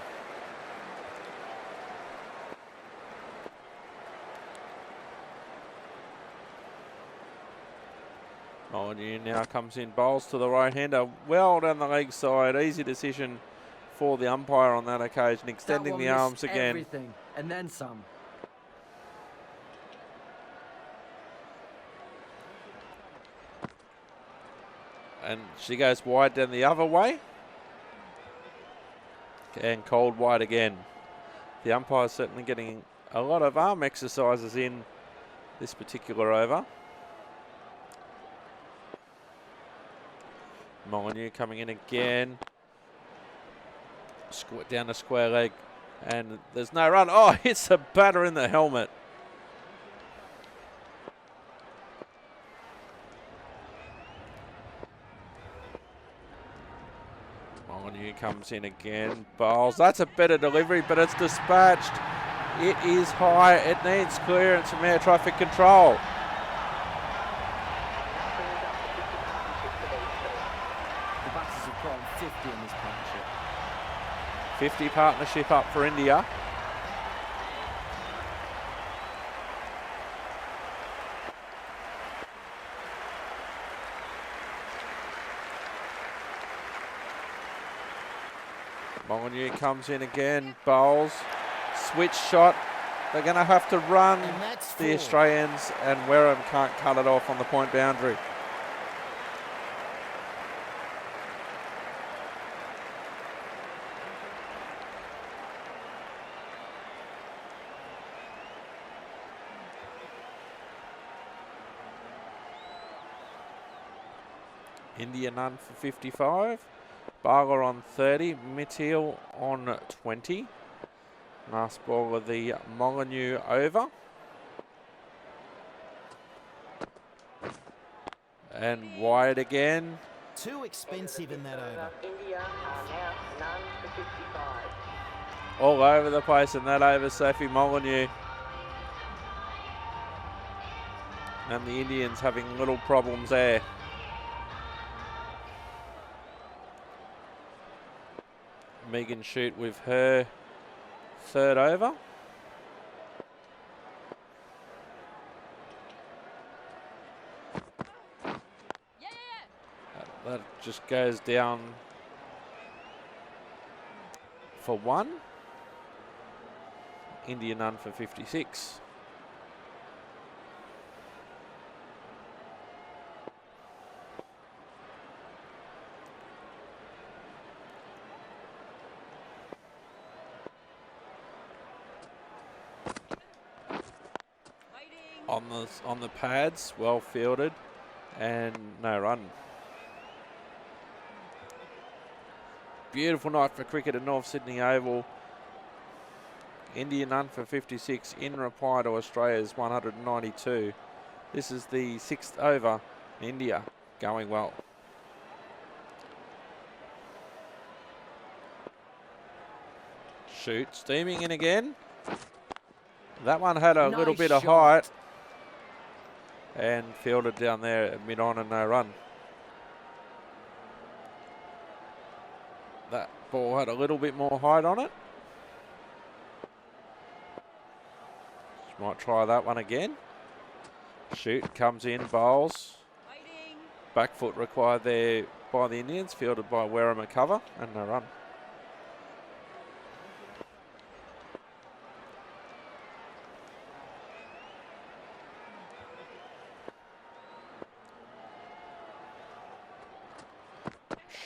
Molyneux now comes in, bowls to the right-hander, well down the leg side. Easy decision for the umpire on that occasion, extending the arms again. Everything, and then some. And she goes wide down the other way. And called wide again. The umpire's certainly getting a lot of arm exercises in this particular over. Molyneux coming in again. Down the square leg. And there's no run. Oh, hits the batter in the helmet. Molyneux comes in again. Bowls. That's a better delivery, but it's dispatched. It is high. It needs clearance from air traffic control. The batters have got 50 in this partnership. 50 partnership up for India. Molyneux comes in again, bowls, switch shot. They're going to have to run, the Australians, and Wareham can't cut it off on the point boundary. India none for 55. Barger on 30, Mitchell on 20. Last ball of the Molyneux over. And wide again. Too expensive in that over. India are now none for 55. All over the place in that over, Sophie Molyneux. And the Indians having little problems there. Megan Shute with her 3rd over. That just goes down for 1. India none for 56. on the pads, well fielded, and no run. Beautiful night for cricket at North Sydney Oval. India none for 56 in reply to Australia's 192. This is the 6th over. India going well. Shoot, steaming in again. That one had a little bit of height and fielded down there at mid-on and no run. That ball had a little bit more height on it. Might try that one again. Shoot, comes in, bowls. Back foot required there by the Indians, fielded by Wareham at cover, and no run.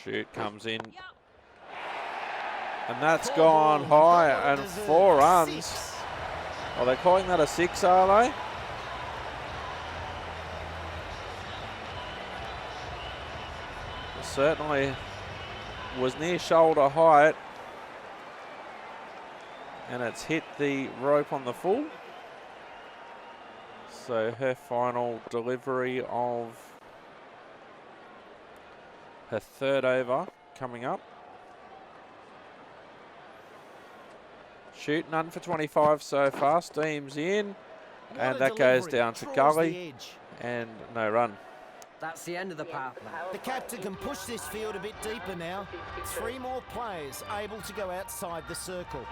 Shoot, comes in. And that's gone high, and 4 runs. Are they calling that a 6, are they? It certainly was near shoulder height, and it's hit the rope on the full. So her final delivery of her 3rd over coming up. Shoot, none for 25 so far. Steams in, and that goes down to gully, and no run. That's the end of the power play. The captain can push this field a bit deeper now. 3 more players able to go outside the circle.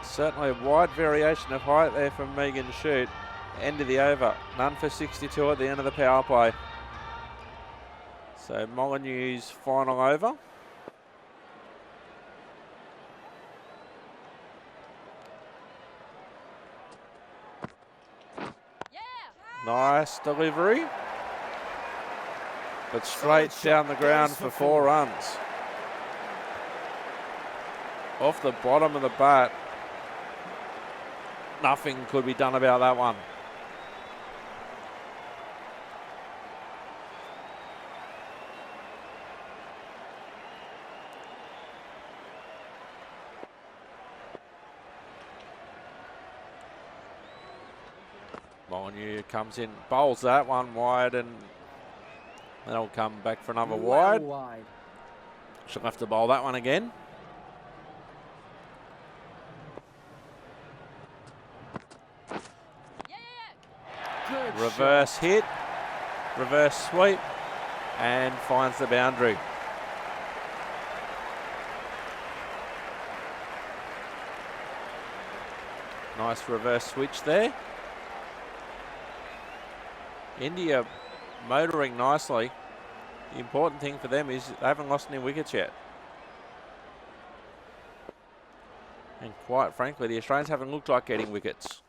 Certainly a wide variation of height there from Megan Shoot. End of the over. None for 62 at the end of the power play. So Molyneux's final over. Nice delivery. But straight down the ground for 4 runs. Off the bottom of the bat. Nothing could be done about that one. Molyneux comes in, bowls that one wide, and that'll come back for another wide. She'll have to bowl that one again. Good Reverse shot. hit, reverse sweep, and finds the boundary. Nice reverse switch there. India motoring nicely. The important thing for them is they haven't lost any wickets yet. And quite frankly, the Australians haven't looked like getting wickets.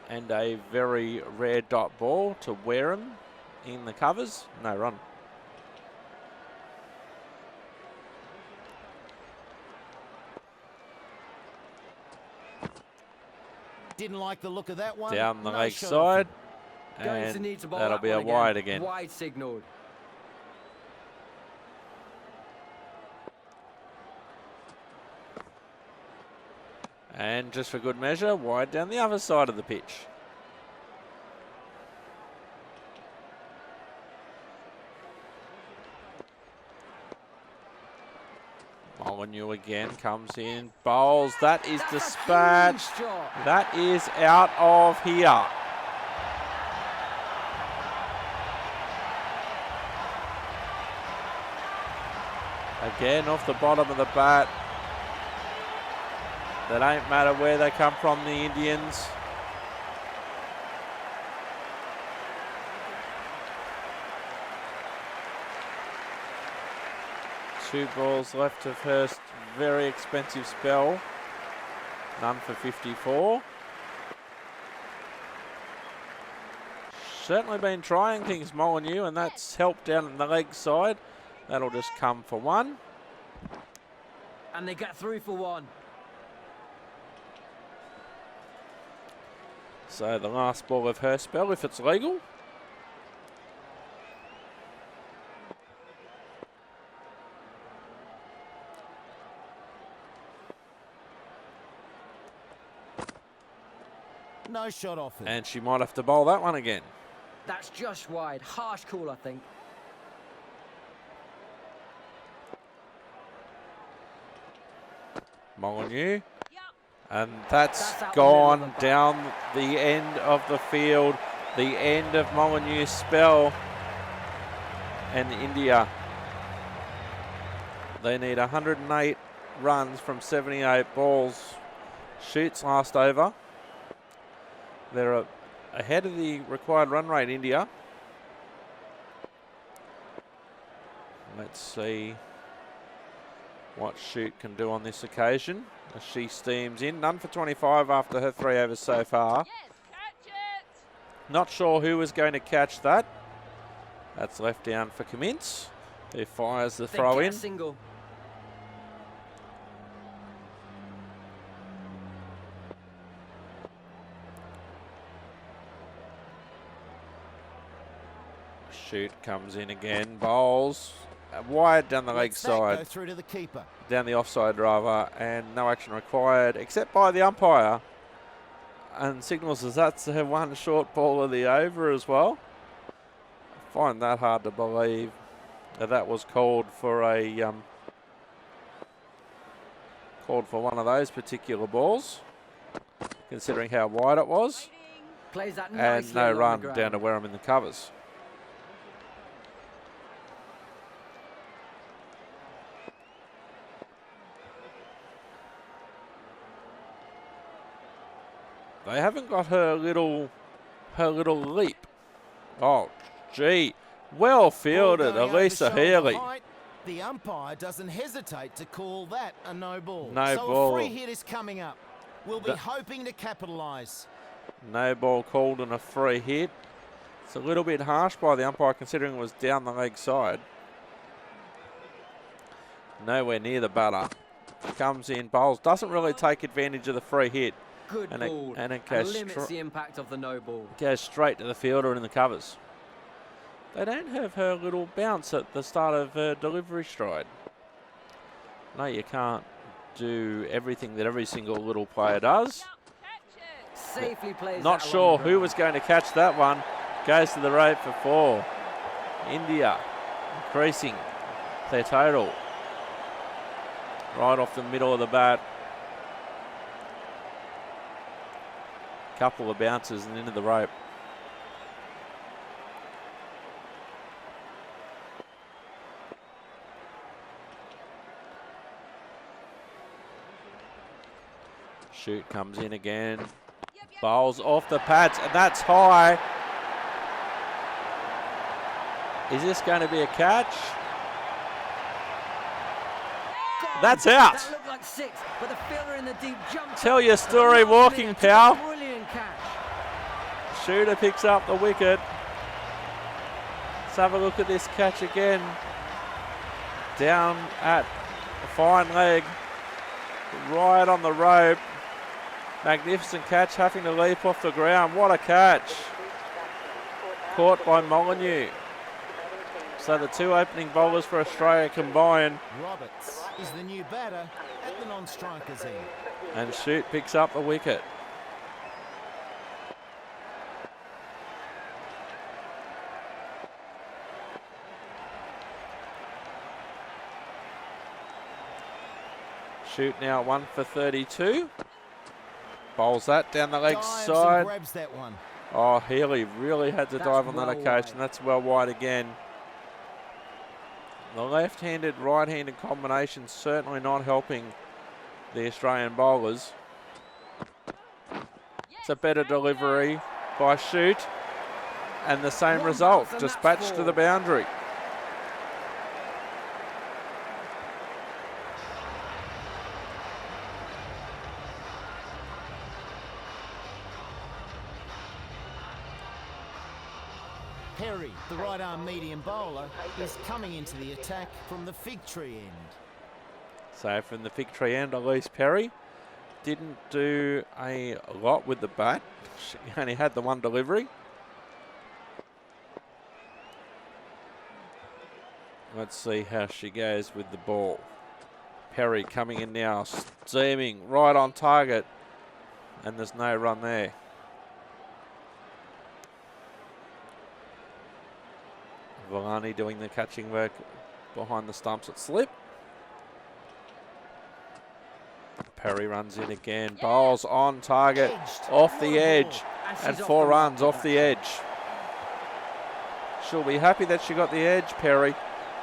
And a very rare dot ball to Wareham in the covers. No run. Didn't like the look of that one. Down the No leg shot. side. Going to And need to bowl that'll that be a one wide again. Wide signalled. And just for good measure, wide down the other side of the pitch. Molyneux again comes in, bowls. That is dispatched. That is out of here. Again off the bottom of the bat. That ain't matter where they come from, the Indians. Two balls left of her very expensive spell. None for 54. Certainly been trying things, Molyneux, and that's helped down on the leg side. That'll just come for 1. And they get through for 1. So the last ball of her spell, if it's legal. No shot offered. And she might have to bowl that one again. That's just wide. Harsh call, I think. Molyneux. And that's That's gone down the end of the field. The end of Molyneux's spell. And India, they need 108 runs from 78 balls. Shoots last over. They're ahead of the required run rate, India. Let's see what Shoot can do on this occasion as she steams in. None for 25 after her 3 overs so far. Yes, catch it. Not sure who was going to catch that. That's left down for Cummins, who fires the throw in. Single. Shoot comes in again, bowls wide down the leg Lets that go side, through to the keeper. down the offside driver, and no action required except by the umpire. And signals as that's her one short ball of the over as well. I find that hard to believe that was called for a one of those particular balls, considering how wide it was, Plays that and nicely no along run the ground. down to Wareham in the covers. They haven't got her little leap. Oh, gee. Well fielded, Ball going Elisa over shoulder Healy. height. The umpire doesn't hesitate to call that a no ball. No so ball. a free hit is coming up. We'll be hoping to capitalise. No ball called and a free hit. It's a little bit harsh by the umpire considering it was down the leg side. Nowhere near the batter. Comes in, bowls. Doesn't really take advantage of the free hit. Good And ball. it goes limits the impact of the no ball. goes straight to the fielder in the covers. They don't have her little bounce at the start of her delivery stride. No, you can't do everything that every single little player does. Safely plays. Not that sure along the who ground. was going to catch that one. Goes to the rope for 4. India increasing their total. Right off the middle of the bat. Couple of bounces and into the rope. Shoot comes in again. Bowls off the pads, and that's high. Is this going to be a catch? That's out. That looked like 6, but the fielder in the deep jumped. Tell your story, walking pal. Brilliant catch. Shooter picks up the wicket. Let's have a look at this catch again. Down at the fine leg, right on the rope. Magnificent catch, having to leap off the ground. What a catch. Caught by Molyneux. So the 2 opening bowlers for Australia combine. Roberts is the new batter at the non-strikers end. And Shoot picks up the wicket. Shoot now 1 for 32. Bowls that down the leg Dives side. and grabs that one. Oh, Healy really had to That's dive on that well occasion. wide. That's well wide again. The left-handed, right-handed combination certainly not helping the Australian bowlers. It's a better delivery by Shoot. And the same One result, bounce and that's dispatched to 4. the boundary. Perry, the right-arm medium bowler, is coming into the attack from the fig tree end. So from the fig tree end, Elise Perry. didn't do a lot with the bat. She only had the one delivery. Let's see how she goes with the ball. Perry coming in now, steaming right on target, and there's no run there. Villani doing the catching work behind the stumps at slip. Perry runs in again, bowls on target, off the edge, and 4 runs off the edge. She'll be happy that she got the edge, Perry,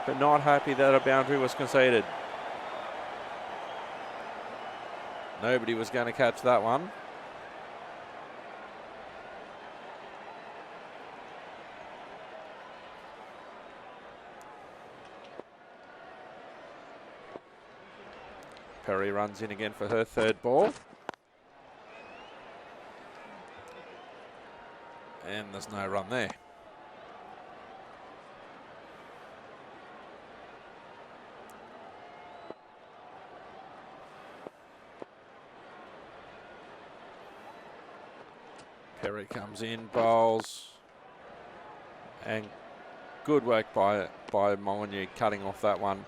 but not happy that a boundary was conceded. Nobody was going to catch that one. Perry runs in again for her 3rd ball. And there's no run there. Perry comes in, bowls, and good work by Molyneux cutting off that one.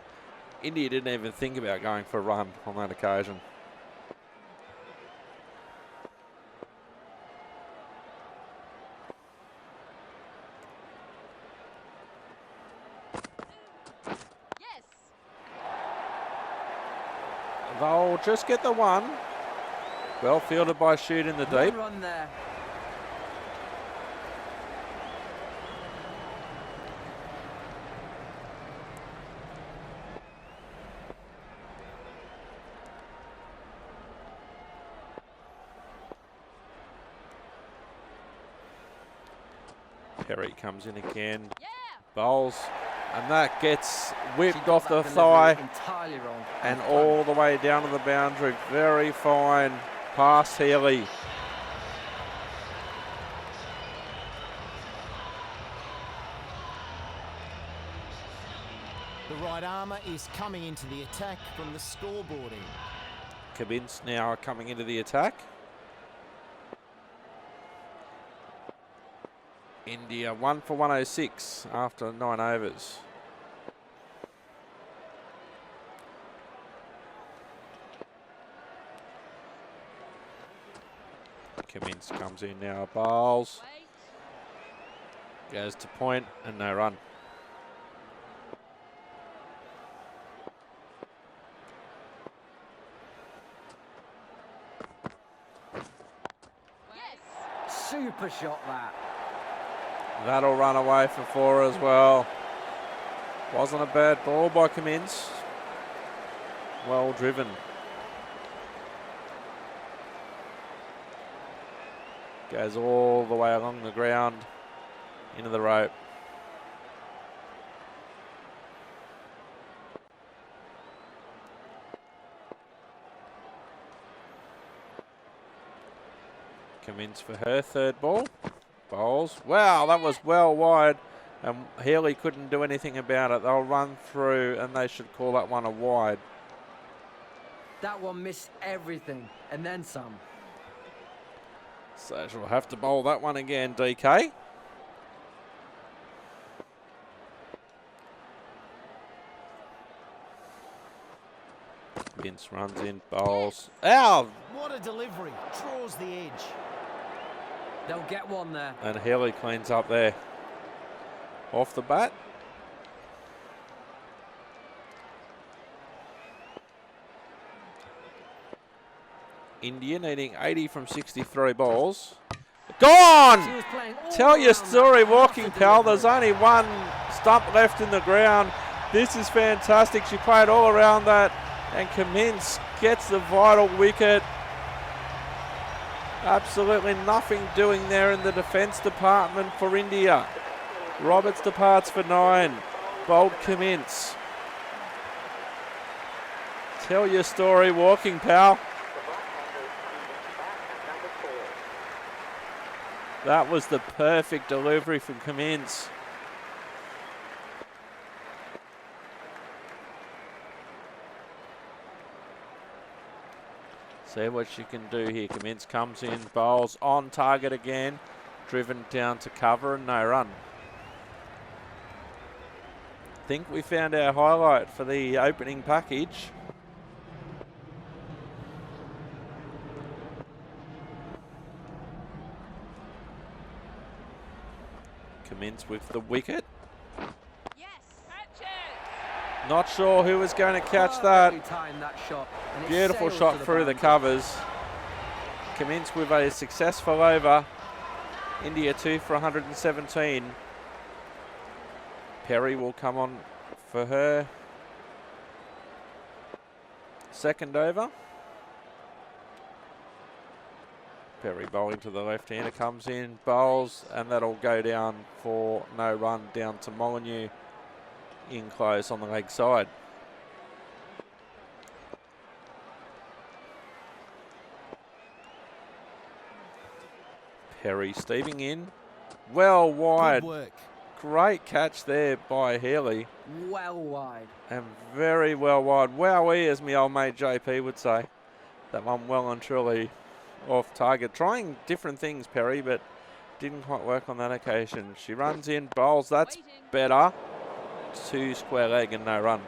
India didn't even think about going for a run on that occasion. Yes. They'll just get the one. Well fielded by Shoot in the deep. One run there. Perry comes in again, Yeah. bowls, and that gets She whipped got off that the delivery thigh entirely wrong. and all the way down to the boundary. Very fine pass, Healy. The right armour is coming into the attack from the scoreboarding. Kabinz now coming into the attack. India 1 for 106 after 9 overs. Kabinz comes in now, bowls, Wait. goes to point and no run. Yes. Super shot that. That'll run away for 4 as well. Wasn't a bad ball by Kabinz. Well driven. Goes all the way along the ground into the rope. Kabinz for her 3rd ball. Bowls. Wow, that was well wide, and Healy couldn't do anything about it. They'll run through, and they should call that one a wide. That one missed everything, and then some. So she'll have to bowl that one again, DK. Vince runs in, bowls. Ow! What a delivery. Draws the edge. They'll get one there. And Healy cleans up there. Off the bat. India needing 80 from 63 balls. Gone! She was playing all Tell your around story, that. walking Lots of pal. There's delivery. only one stump left in the ground. This is fantastic. She played all around that, and Kabinz gets the vital wicket. Absolutely nothing doing there in the defence department for India. Roberts departs for 9. Bold Kabinz. Tell your story, walking pal. That was the perfect delivery from Kabinz. See what she can do here. Cummins comes in, bowls on target again. Driven down to cover and no run. I think we found our highlight for the opening package. Cummins with the wicket. Yes. Catch it. Not sure who was going to catch that. Perfectly timed that shot, and it Beautiful sails shot to through the boundary. covers. Cummins with a successful over. India 2 for 117. Perry will come on for her second over. Perry bowling to the left-hander, comes in, bowls, and that'll go down for no run down to Molyneux in close on the leg side. Perry steaming in, well wide. Good work. Great catch there by Healy, Well wide. and very well wide. Wowee, as my old mate JP would say. That one well and truly off target. Trying different things, Perry, but didn't quite work on that occasion. She runs in, bowls, that's Waiting. better. 2 square leg and no run.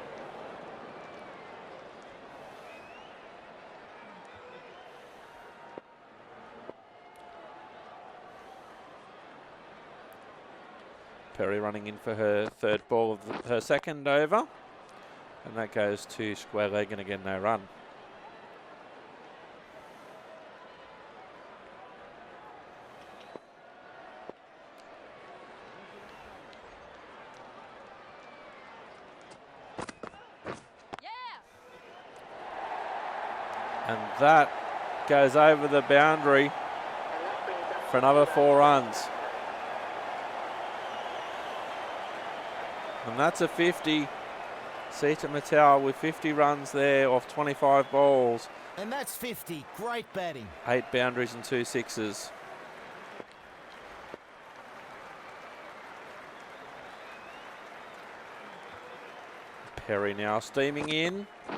Perry running in for her third ball of her second over. And that goes to square leg and again no run. Yeah. And that goes over the boundary And that brings up for another 4 runs. And that's a 50. Sita Mattel with 50 runs there off 25 balls. And that's 50. Great batting. 8 boundaries and 2 sixes. Perry now steaming in. Yeah.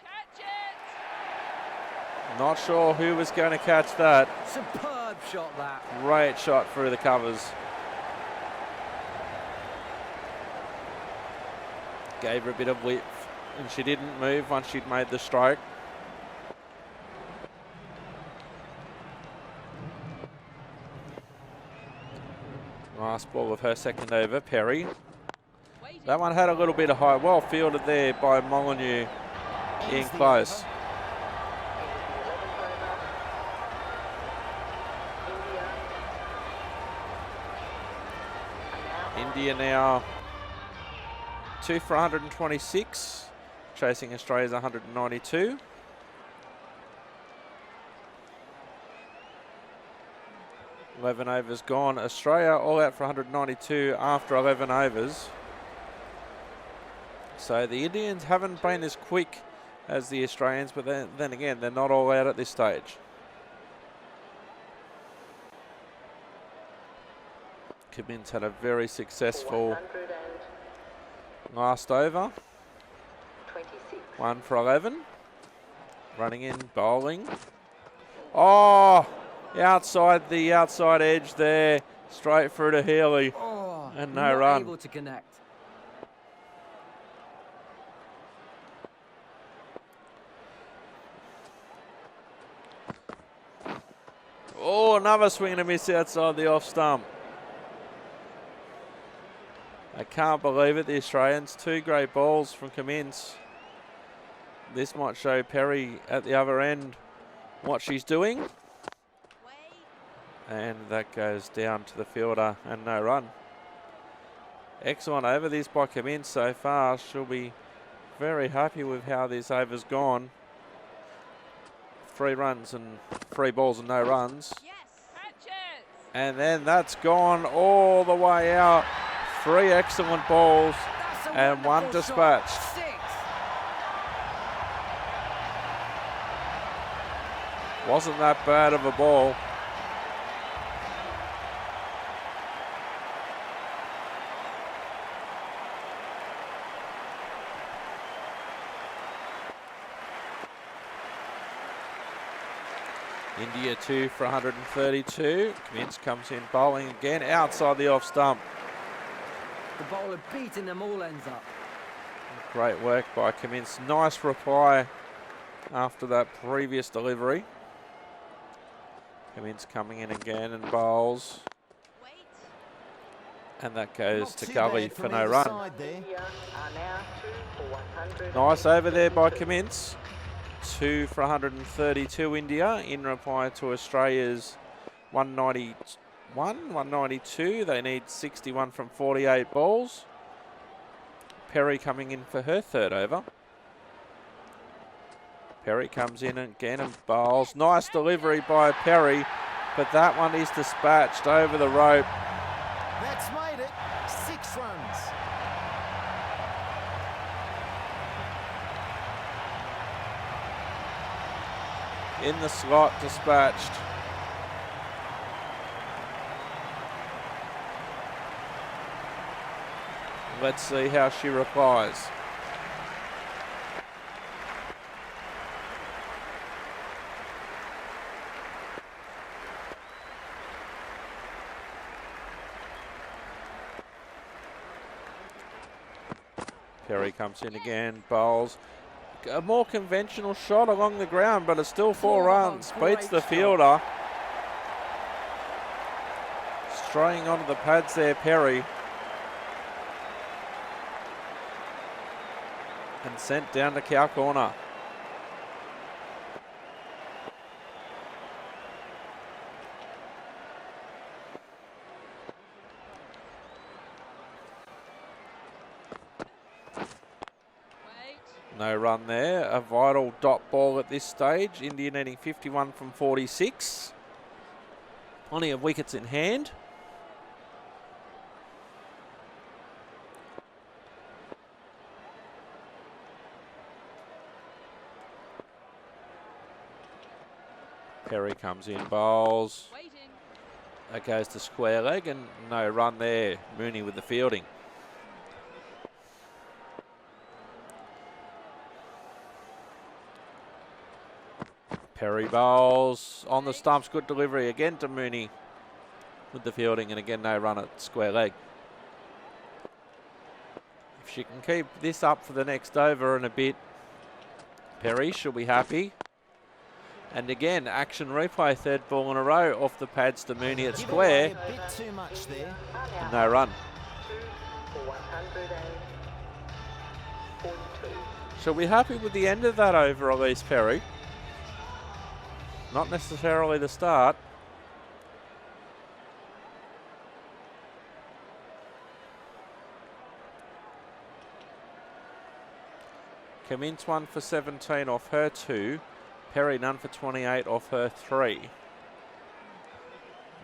Catch it. Not sure who was going to catch that. Superb shot that. Great shot through the covers. Gave her a bit of width, and she didn't move once she'd made the stroke. Last ball of her second over, Perry. Waiting. That one had a little bit of height. Well fielded there by Molyneux in Ends the close. over. India now 2 for 126, chasing Australia's 192. Eleven overs gone. Australia all out for 192 after 11 overs. So the Indians haven't been as quick as the Australians, but then again, they're not all out at this stage. Cummins had a very successful last over. 26. 1 for 11. Running in, bowling. Oh, outside the outside edge there. Straight through to Healy. Oh, And no not run. able to connect. Oh, another swing and a miss outside the off stump. I can't believe it, the Australians. 2 great balls from Cummins. This might show Perry at the other end what she's doing. Wait. And that goes down to the fielder and no run. Excellent over this by Cummins so far. She'll be very happy with how this over's gone. 3 runs and 3 balls and no runs. Yes. Catch it. And then that's gone all the way out. 3 excellent balls That's a and 1 wonderful dispatched. shot. 6. Wasn't that bad of a ball. India 2 for 132. Cummins comes in bowling again outside the off stump. The bowler beating them all ends up. Great work by Cummins. Nice reply after that previous delivery. Cummins coming in again and bowls. Wait. And that goes Not to too Gully bad for from no either run. side there. India are now 2 for 100. Nice over there by Cummins. 2 for 132 India in reply to Australia's 191, 192. They need 61 from 48 balls. Perry coming in for her third over. Perry comes in again and bowls. Nice delivery by Perry, but that one is dispatched over the rope. That's made it 6 runs. In the slot, dispatched. Let's see how she replies. Perry comes in again, bowls. A more conventional shot along the ground, but it's still 4 runs. Beats the fielder. Straying onto the pads there, Perry. And sent down to cow corner. Wait. No run there. A vital dot ball at this stage. India needing 51 from 46. Plenty of wickets in hand. Perry comes in, bowls. Waiting. That goes to square leg and no run there. Mooney with the fielding. Perry bowls on the stumps. Good delivery again to Mooney with the fielding, and again no run at square leg. If she can keep this up for the next over and a bit, Perry she'll be happy. And again, action replay, third ball in a row off the pads to Mooney at Give square. away a bit too much there. And no run. 2 for 142. She'll be happy with the end of that over, Elise Perry. Not necessarily the start. Cummins 1 for 17 off her 2. Perry none for 28 off her 3.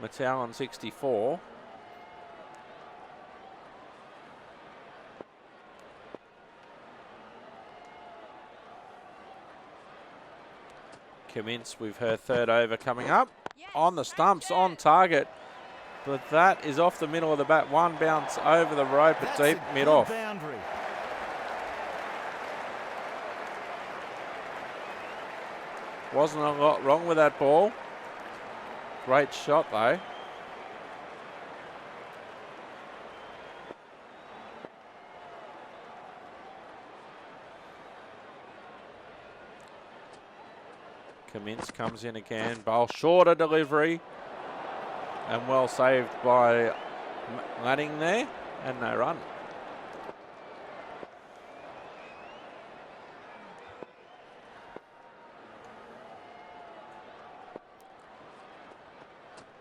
Mattel on 64. Cummins with her third over coming up. Yes, On the stumps, catch on it. target. But that is off the middle of the bat. One bounce over the rope, but That's deep a mid good off. boundary. Wasn't a lot wrong with that ball. Great shot though. Cummins comes in again. Bowl shorter delivery. And well saved by Lanning there. And no run.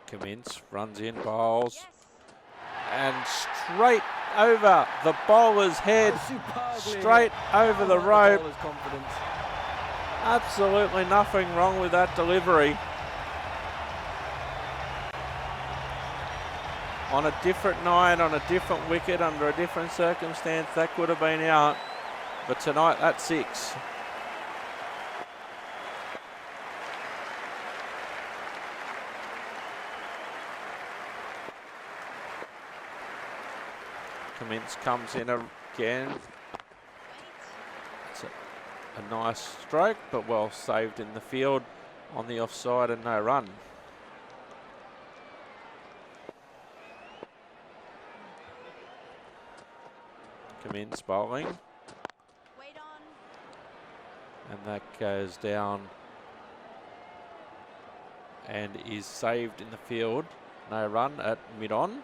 Cummins runs in, bowls. Yes. And straight over the bowler's head. Superbly Straight hit. over the I like rope. bowler's confidence. Absolutely nothing wrong with that delivery. On a different night, on a different wicket, under a different circumstance, that could have been out. But tonight, that's 6. Cummins comes in again. It's a nice stroke, but well saved in the field. on the offside and no run. Commence bowling. Wait on. And that goes down and is saved in the field. No run at mid-on.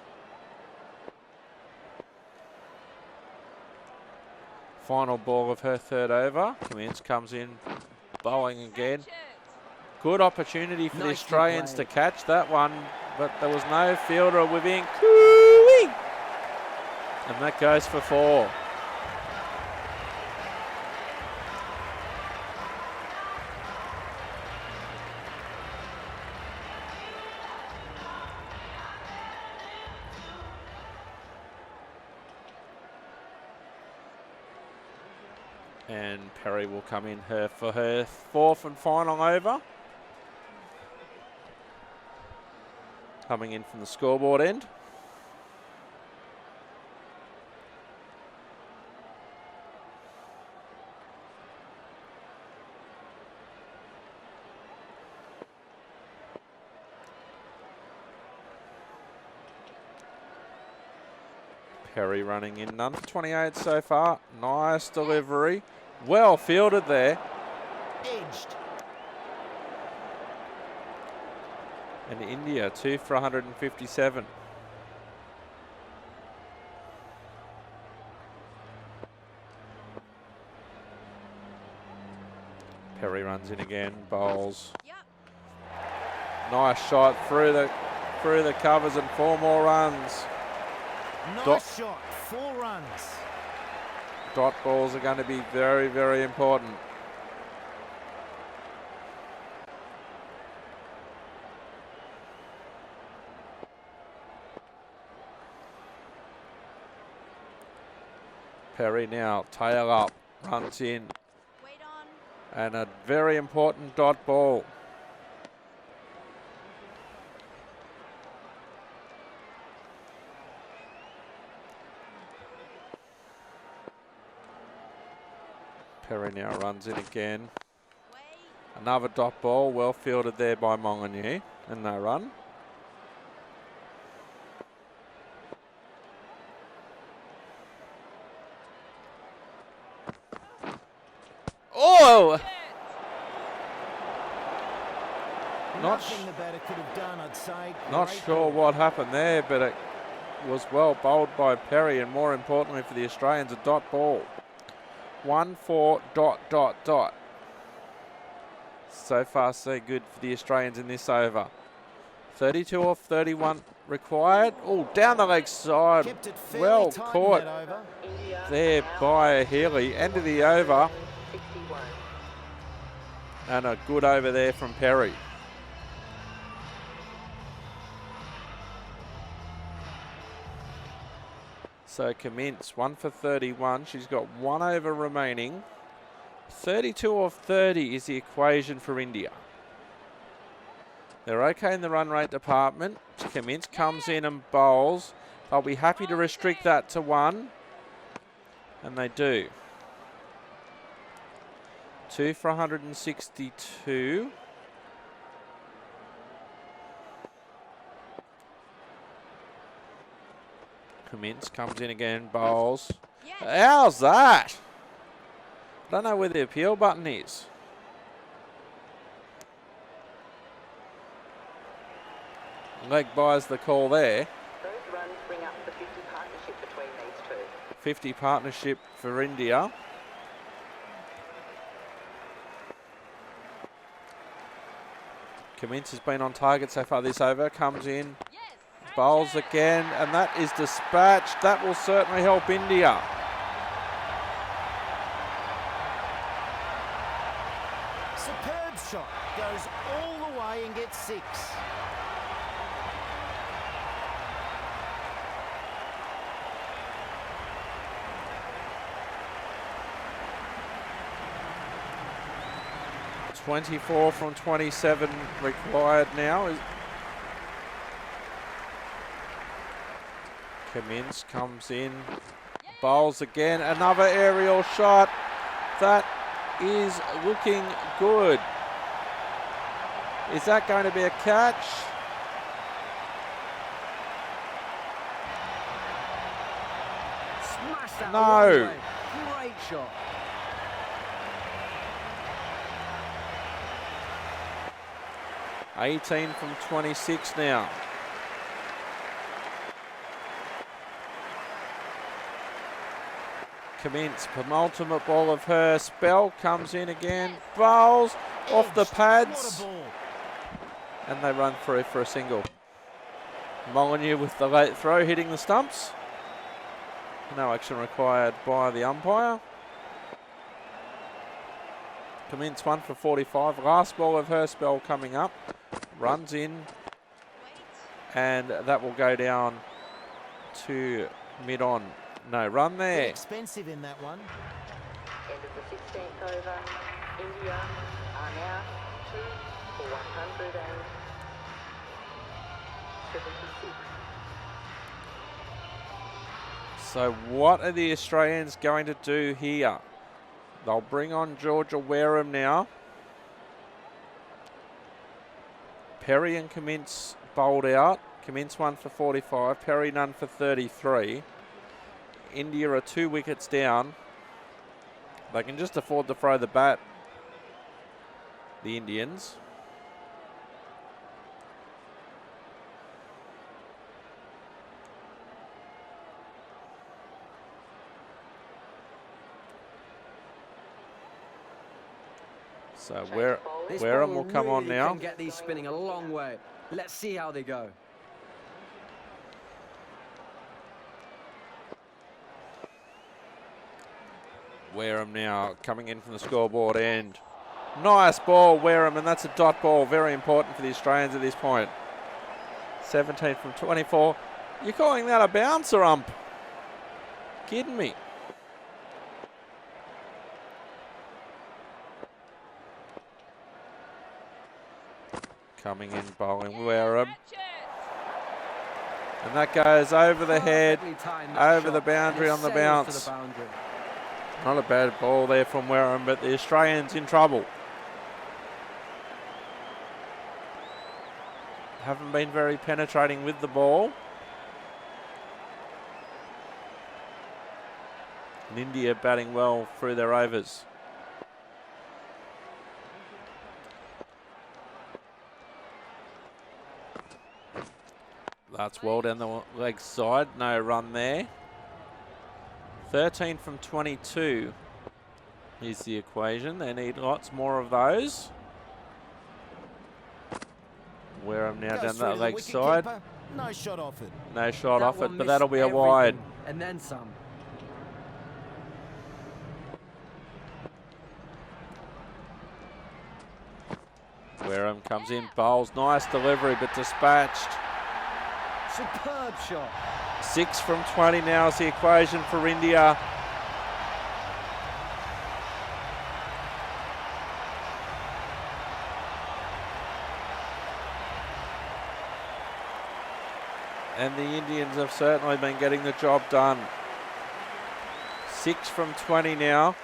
Final ball of her third over. Commence comes in, bowling again. Catch it. Good opportunity for the Nicely Australians to played. catch that one, but there was no fielder within. Cooey! And that goes for 4. And Perry will come in for her 4th and final over. Coming in from the scoreboard end. Perry running in, none for 28 so far. Nice delivery. Well fielded there. Edged. And India, 2 for 157. Perry runs in again, bowls. Yep. Nice shot through the covers and 4 more runs. Nice shot. 4 runs. Dot balls are going to be very, very important. Perry now, tail up, runs in, Wait on. and a very important dot ball. Perry now runs in again. Wait. Another dot ball, well fielded there by Monganyi, and no run. Oh! Not Nothing the batter could have done, I'd say. Not Great sure ball. what happened there, but it was well bowled by Perry, and more importantly for the Australians, a dot ball. 1-4 ... So far, so good for the Australians in this over. 32 off 31 required. Oh, down the leg side. Kept it fairly Well tight in caught that over. India there now by Healy. End of the over, 61. and a good over there from Perry. So commence 1 for 31. She's got 1 over remaining. 32 off 30 is the equation for India. They're okay in the run rate department. Commence comes in and bowls. They'll be happy to restrict that to 1. And they do. 2 for 162. Commence comes in again, bowls. Yes. How's that? Don't know where the appeal button is. Leg buys the call there. Those runs bring up the 50 partnership between these two. 50 partnership for India. Commence has been on target so far this over. Comes in, Yes. bowls again, and that is dispatched. That will certainly help India. Superb shot. Goes all the way and gets 6. .24 from 27 required now. Commence comes in, bowls again, another aerial shot. That is looking good. Is that going to be a catch? Smash that No. one way. Great shot. $18 from 26 now. Commence, penultimate ball of her. Spell comes in again. Bowls off the pads. What a ball. And they run through for a single. Molyneux with the late throw hitting the stumps. No action required by the umpire. Commence 1 for 45. Last ball of her. Spell coming up. Runs in. And that will go down to mid-on. No run Bit there. expensive in that one. End of the 16th over. India are now 2 for 176. So what are the Australians going to do here? They'll bring on Georgia Wareham now. Perry and Commence bowled out. Commence 1 for 45. Perry none for 33. India are 2 wickets down. They can just afford to throw the bat, the Indians. So This Wareham ball will come on really now. can get these spinning a long way. Let's see how they go. Wareham now coming in from the scoreboard end. Nice ball, Wareham, and that's a dot ball. Very important for the Australians at this point. 17 from 24. You're calling that a bouncer, ump? Kidding me? Coming in, bowling Wareham. And that goes over the head, Perfectly timed that over the shot, boundary and on the it sails to bounce. the boundary. Not a bad ball there from Wareham, but the Australians in trouble. Haven't been very penetrating with the ball. And India batting well through their overs. That's well down the leg side. No run there. 13 from 22 is the equation. They need lots more of those. Wareham now Goes down through that to the leg wicket side. keeper. No shot offered. No shot That off one it, but missed that'll be a everything, wide. and then some. Wareham comes in, bowls. Nice delivery, but dispatched. Superb shot. 6 from 20 now is the equation for India. And the Indians have certainly been getting the job done. 6 from 20 now.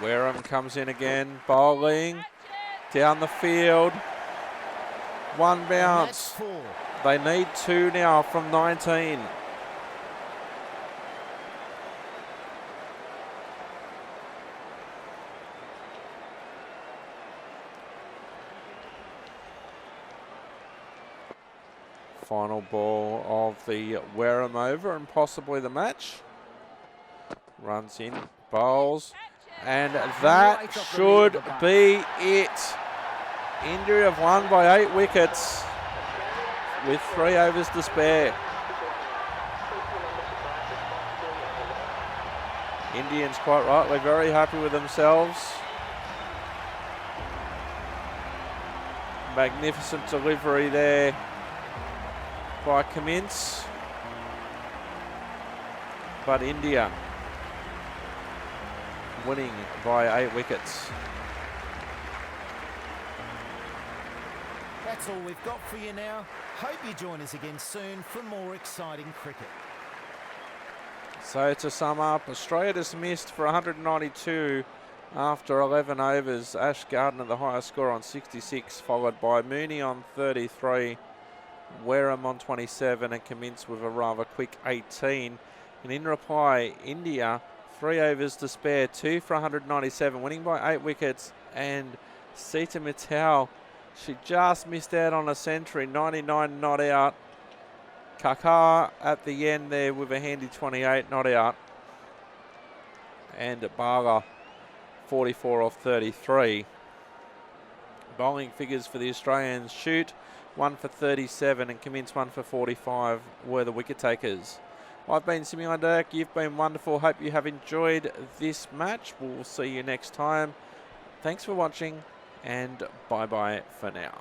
Wareham comes in again, bowling down the field. One And that's bounce. 4. They need 2 now from 19. Final ball of the Wareham over and possibly the match. Runs in, bowls, and that should be it. India have won by 8 wickets with 3 overs to spare. Indians quite rightly very happy with themselves. Magnificent delivery there by Commence. But India winning by 8 wickets. That's all we've got for you now. Hope you join us again soon for more exciting cricket. So to sum up, Australia dismissed for 192 after 11 overs. Ash Gardner the highest score on 66, followed by Mooney on 33, Wareham on 27, and Cummins with a rather quick 18. And in reply, India, 3 overs to spare, 2 for 197, winning by 8 wickets. And Sita Mittal, she just missed out on a century, 99 not out. Kakar at the end there with a handy 28 not out. And Bala, 44 off 33. Bowling figures for the Australians: Shoot 1 for 37 and Cummins 1 for 45 were the wicket takers. I've been Simeon Dirk. You've been wonderful. Hope you have enjoyed this match. We'll see you next time. Thanks for watching, and bye-bye for now.